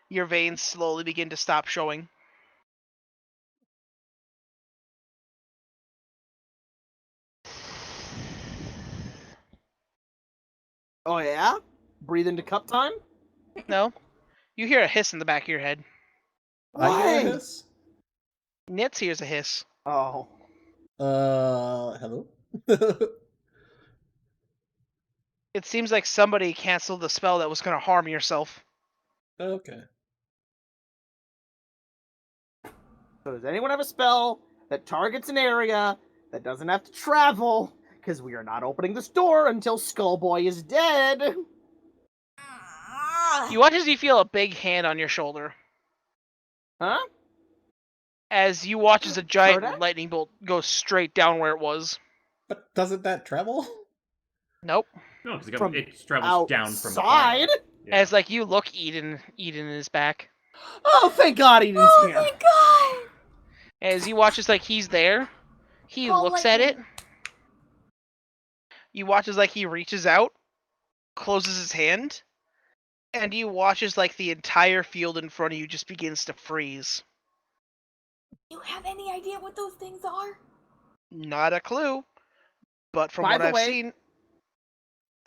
Your veins slowly begin to stop showing. Oh yeah? Breathe into cup time? No, you hear a hiss in the back of your head. I hear Why? this. Nitz hears a hiss. Oh. Hello? It seems like somebody canceled the spell that was going to harm yourself. Okay. So does anyone have a spell that targets an area that doesn't have to travel? Because we are not opening this door until Skullboy is dead. You watch as you feel a big hand on your shoulder. Huh? As you watch as a giant Sardak? lightning bolt goes straight down where it was. But doesn't that travel? Nope. No, because From it travels down from the outside? ground. Yeah. As like you look, Eden is back. Oh, thank God Eden's Oh, here. thank God! As you watch as like he's there, he Call looks at it. lightning. You watch as like he reaches out, closes his hand, and you watch as like the entire field in front of you just begins to freeze. You have any idea what those things are? Not a clue, but from By what the I've way- seen,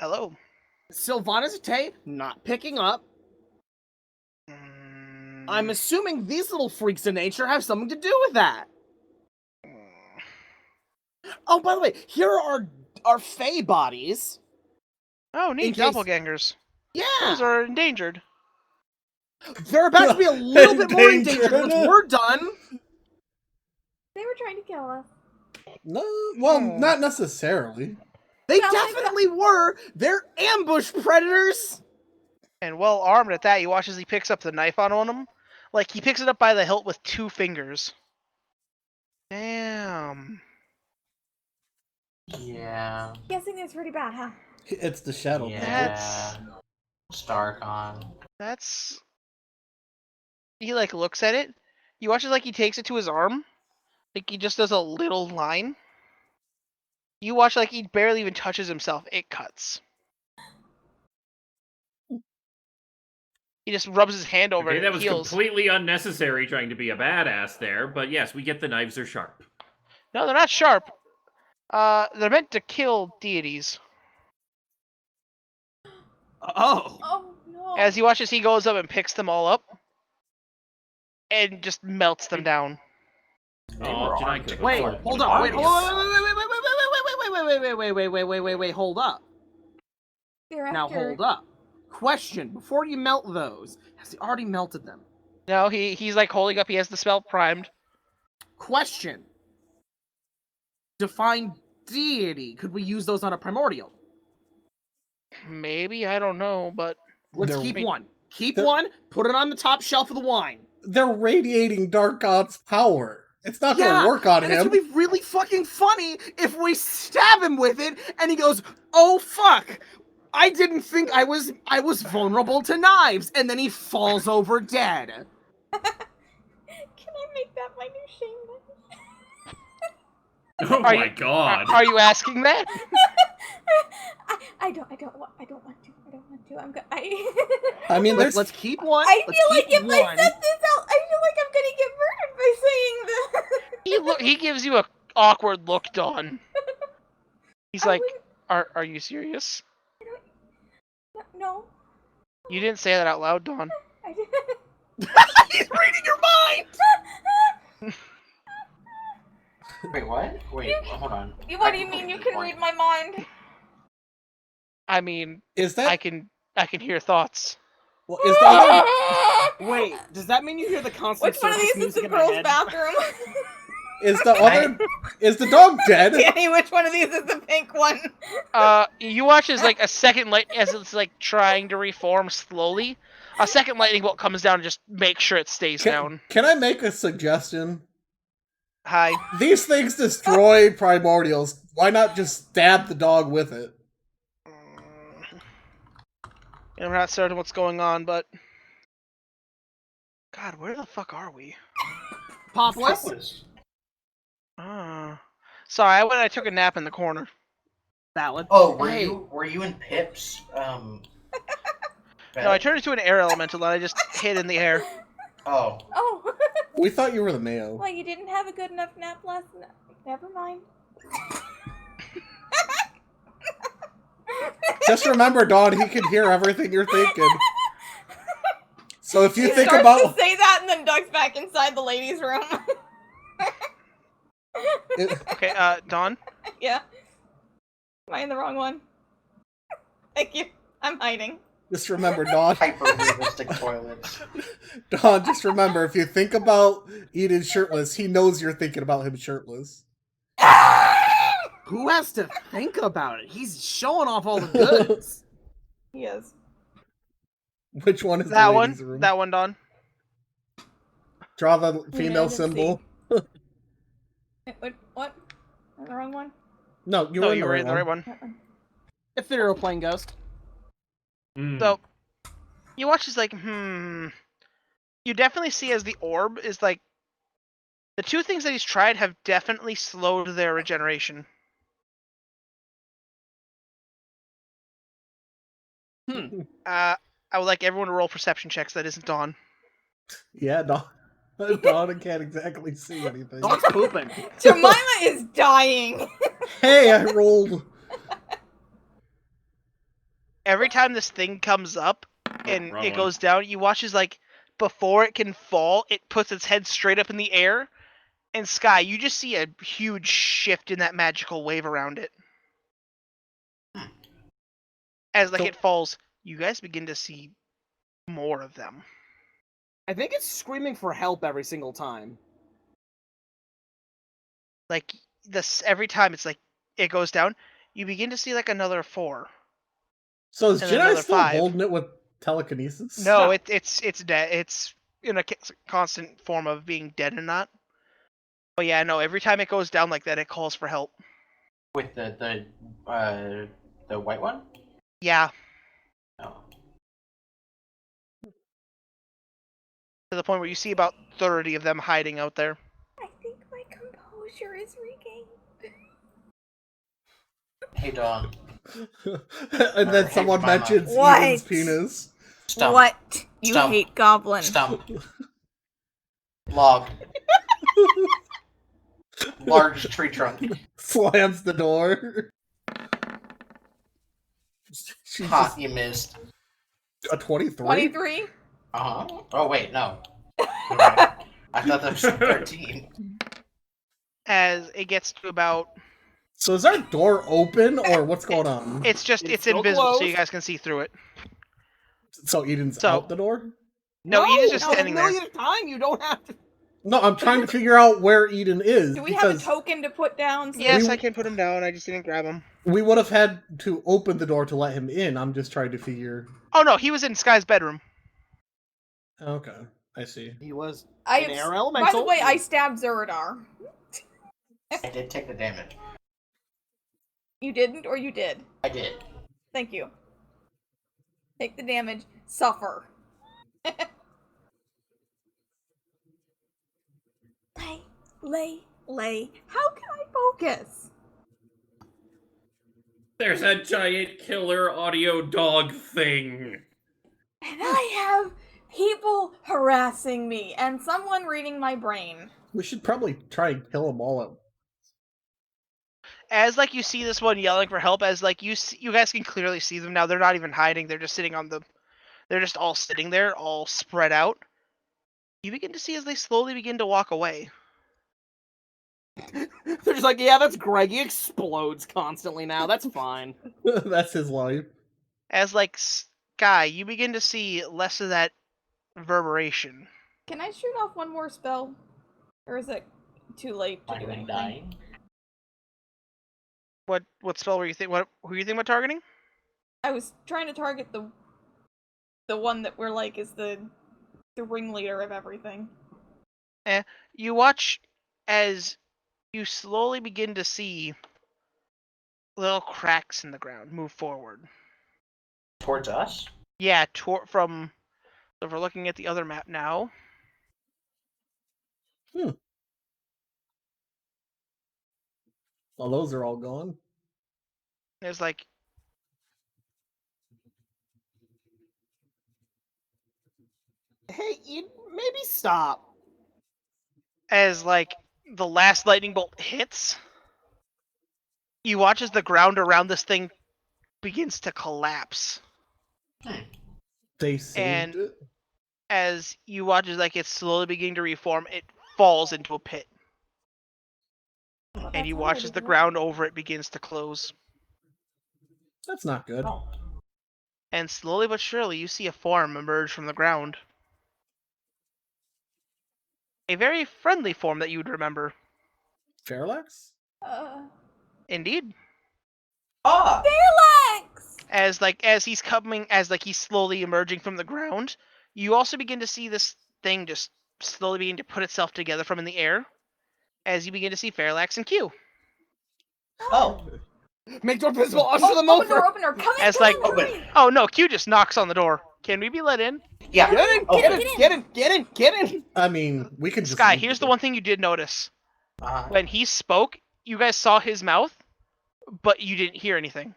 hello. Sylvanas tape, not picking up. Mm, I'm assuming these little freaks of nature have something to do with that. Oh, by the way, here are our Fey bodies. Oh, in neat case- doppelgangers. Yeah, Those are endangered. they're about to be a little bit more endangered once Endangered. we're done. They were trying to kill us. No, well, Hmm. not necessarily. They Well, definitely were. They're ambush predators. And well armed at that, you watch as he picks up the knife on one of them. Like, he picks it up by the hilt with 2 fingers. Damn. Yeah. Guessing it's pretty bad, huh? It's the shadow. Yeah. Starcon. That's. He like looks at it. You watch it like he takes it to his arm. Like he just does a little line. You watch like he barely even touches himself. It cuts. He just rubs his hand over Okay, it. that It was heals. completely unnecessary trying to be a badass there, but yes, we get the knives are sharp. No, they're not sharp. They're meant to kill deities. Oh. Oh no. As you watch as he goes up and picks them all up, and just melts them down. Oh, Janai could have Wait, absorbed hold the on. Wait, bodies. hold up. They're Now after... hold up. Question: before you melt those, has he already melted them? No, he's like holding up. He has the spell primed. Question: define deity. Could we use those on a primordial? Maybe, I don't know, but Let's They're- keep Wait. one. Keep They're- one. Put it on the top shelf of the wine. They're radiating Dark God's power. It's not gonna work on and him. it's gonna be really fucking funny if we stab him with it, and he goes, "Oh fuck! I didn't think I was vulnerable to knives," and then he falls over dead. Can I make that my new shame button? Oh Are my you- god. are you asking that? I don't want to. I'm good. I mean, Let's there's keep one. I Let's feel like keep if I one. set this out, I feel like I'm gonna get murdered by saying this. He gives you a awkward look, Dawn. He's I like, wouldn't- are you serious? No, You didn't say that out loud, Dawn. I didn't. He's reading your mind. Wait, what? Wait, hold on. What do you mean you can read my mind? I mean, is that I can hear thoughts. well, is the other Wait, does that mean you hear the constant Which one of circus these is music the in my girl's head? bathroom? is the dog dead? Danny, which one of these is the pink one? You watch as like a second light as it's like trying to reform slowly. A second lightning bolt comes down and just makes sure it stays down. Can I make a suggestion? Hi. These things destroy primordials. Why not just stab the dog with it? And we're not certain what's going on, but God, where the fuck are we? Popless. Sorry, I went and I took a nap in the corner. Valid. Oh, Hey. were you in Pip's? No, I turned into an air elemental and I just hid in the air. Oh. Oh. We thought you were the Mayo. Well, you didn't have a good enough nap last night. Never mind. Just remember, Dawn, he can hear everything you're thinking. So if you He think starts about to say that and then ducks back inside the ladies' room. Okay, Dawn? Yeah. Am I in the wrong one? Thank you. I'm hiding. just remember, Dawn. Hyper-realistic toilets. Dawn, just remember, if you think about Eden shirtless, he knows you're thinking about him shirtless. Who has to think about it? He's showing off all the goods. He is. Which one is That the one? ladies' room? That one, Dawn? Draw the I female didn't symbol. Wait, what? I'm the wrong one? No, you No, were you were in the right one. That one. Ethereal playing ghost. So, you watch as like, You definitely see as the orb is like, the two things that he's tried have definitely slowed their regeneration. I would like everyone to roll perception checks that isn't Dawn. Yeah, Dawn. Dawn can't exactly see anything. Dawn's pooping. Jemima is dying. Hey, I rolled. Every time this thing comes up and Wrong it one. goes down, you watch as like, before it can fall, it puts its head straight up in the air. And Sky, you just see a huge shift in that magical wave around it. As like So- it falls, you guys begin to see more of them. I think it's screaming for help every single time. Like this, every time it's like it goes down, you begin to see like another 4. So is And Jedi another still 5. holding it with telekinesis? No, it's dead. It's in a constant form of being dead and not. But yeah, no. Every time it goes down like that, it calls for help. With the white one? Yeah, No. to the point where you see about 30 of them hiding out there. I think my composure is regained. Hey, Dawn. And then Hey, someone Jemima. mentions What? Eden's penis. Stump. What? You Stump. hate goblin. Stump. Log. Large tree trunk. Slams the door. She's Ha, just you missed. a 23? 23? Uh-huh. Oh, wait, no. Right. I thought that was 13. As it gets to about, So is our door open, or what's going on? it's It's still invisible, so you closed. guys can see through it. So Eden's So- out the door? No, Eden's just no, standing a there. million time. You don't have to. No, I'm trying to figure out where Eden is. Do we have a because token to put down? So Yes, We- I can put him down. I just didn't grab him. we would have had to open the door to let him in. I'm just trying to figure. Oh no, he was in Sky's bedroom. Okay, I see. He was I an have, air by elemental. the way, I stabbed Zeradar. I did take the damage. You didn't, or you did? I did. Thank you. Take the damage. Suffer. Lay. How can I focus? There's a giant killer audio dog thing. And I have people harassing me, and someone reading my brain. We should probably try and kill them all at As like you see this one yelling for help, as like you guys can clearly see them now. They're not even hiding. They're just sitting on the. They're just all sitting there, all spread out. You begin to see as they slowly begin to walk away. They're just like, yeah, that's Greg. He explodes constantly now. That's fine. That's his life. As like Sky, you begin to see less of that reverberation. Can I shoot off one more spell? Or is it too late to do I'm anything? dying. What spell were you think? What who you think about targeting? I was trying to target the one that we're like is the ringleader of everything. You watch as you slowly begin to see little cracks in the ground move forward. Towards us? Yeah, from. So if we're looking at the other map now. Well, those are all gone. There's like Hey, you maybe stop. as like the last lightning bolt hits, you watch as the ground around this thing begins to collapse. They saved And- it. As you watch as like it's slowly beginning to reform, it falls into a pit. And you watch as the ground over it begins to close. That's not good. Oh. And slowly but surely you see a form emerge from the ground. A very friendly form that you would remember. Fairlax? Indeed. Ah! Fairlax! As he's coming, as like he's slowly emerging from the ground, you also begin to see this thing just slowly begin to put itself together from in the air. As you begin to see Fairlax and Q. Oh. Make door visible. Usher them over. Open door, come in, As come like- in, Open. hurry. Oh no, Q just knocks on the door. Can we be let in? Yeah. Get in. Oh, Get good. in. Get in. Get in. Get in. I mean, we can just. Sky, leave here's it. the one thing you did notice. Uh-huh. When he spoke, you guys saw his mouth, but you didn't hear anything.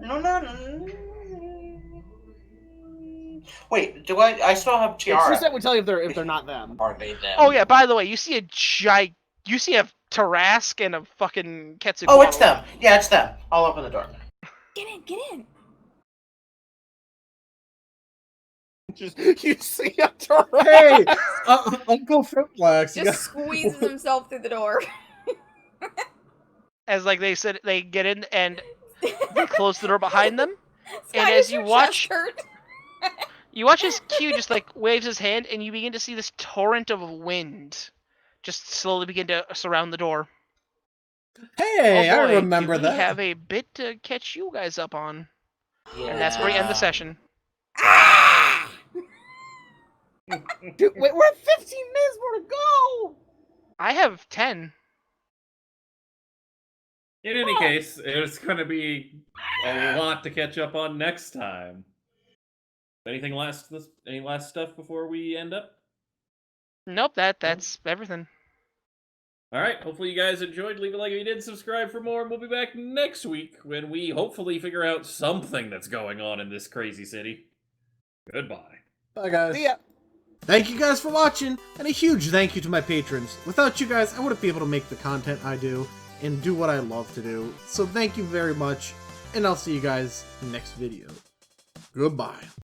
No. Wait, do I still have Tiara? She said we tell you if they're not them. Are they them? Oh yeah, by the way, you see a Tarask and a fucking Quetzalcoatl. Oh, it's them. Yeah, it's them. I'll open the door. Get in. Just you see a turret. Hey, Uncle Fairlax. You Just squeezes himself through the door. As like they said, they get in and they close the door behind them. Sky, And is as you your watch- chest hurt? You watch as Q just like waves his hand, and you begin to see this torrent of wind just slowly begin to surround the door. Hey, Oh boy, I remember do we that. have a bit to catch you guys up on, Yeah. and that's where we end the session. Dude, wait, we're at 15 minutes more to go. I have 10. In any case, it's going to be a lot to catch up on next time. Any last stuff before we end up? Nope, that's everything. All right. Hopefully you guys enjoyed. Leave a like if you did. Subscribe for more. And we'll be back next week when we hopefully figure out something that's going on in this crazy city. Goodbye. Bye, guys. See ya. Thank you guys for watching, and a huge thank you to my patrons. Without you guys, I wouldn't be able to make the content I do and do what I love to do. So thank you very much, and I'll see you guys next video. Goodbye.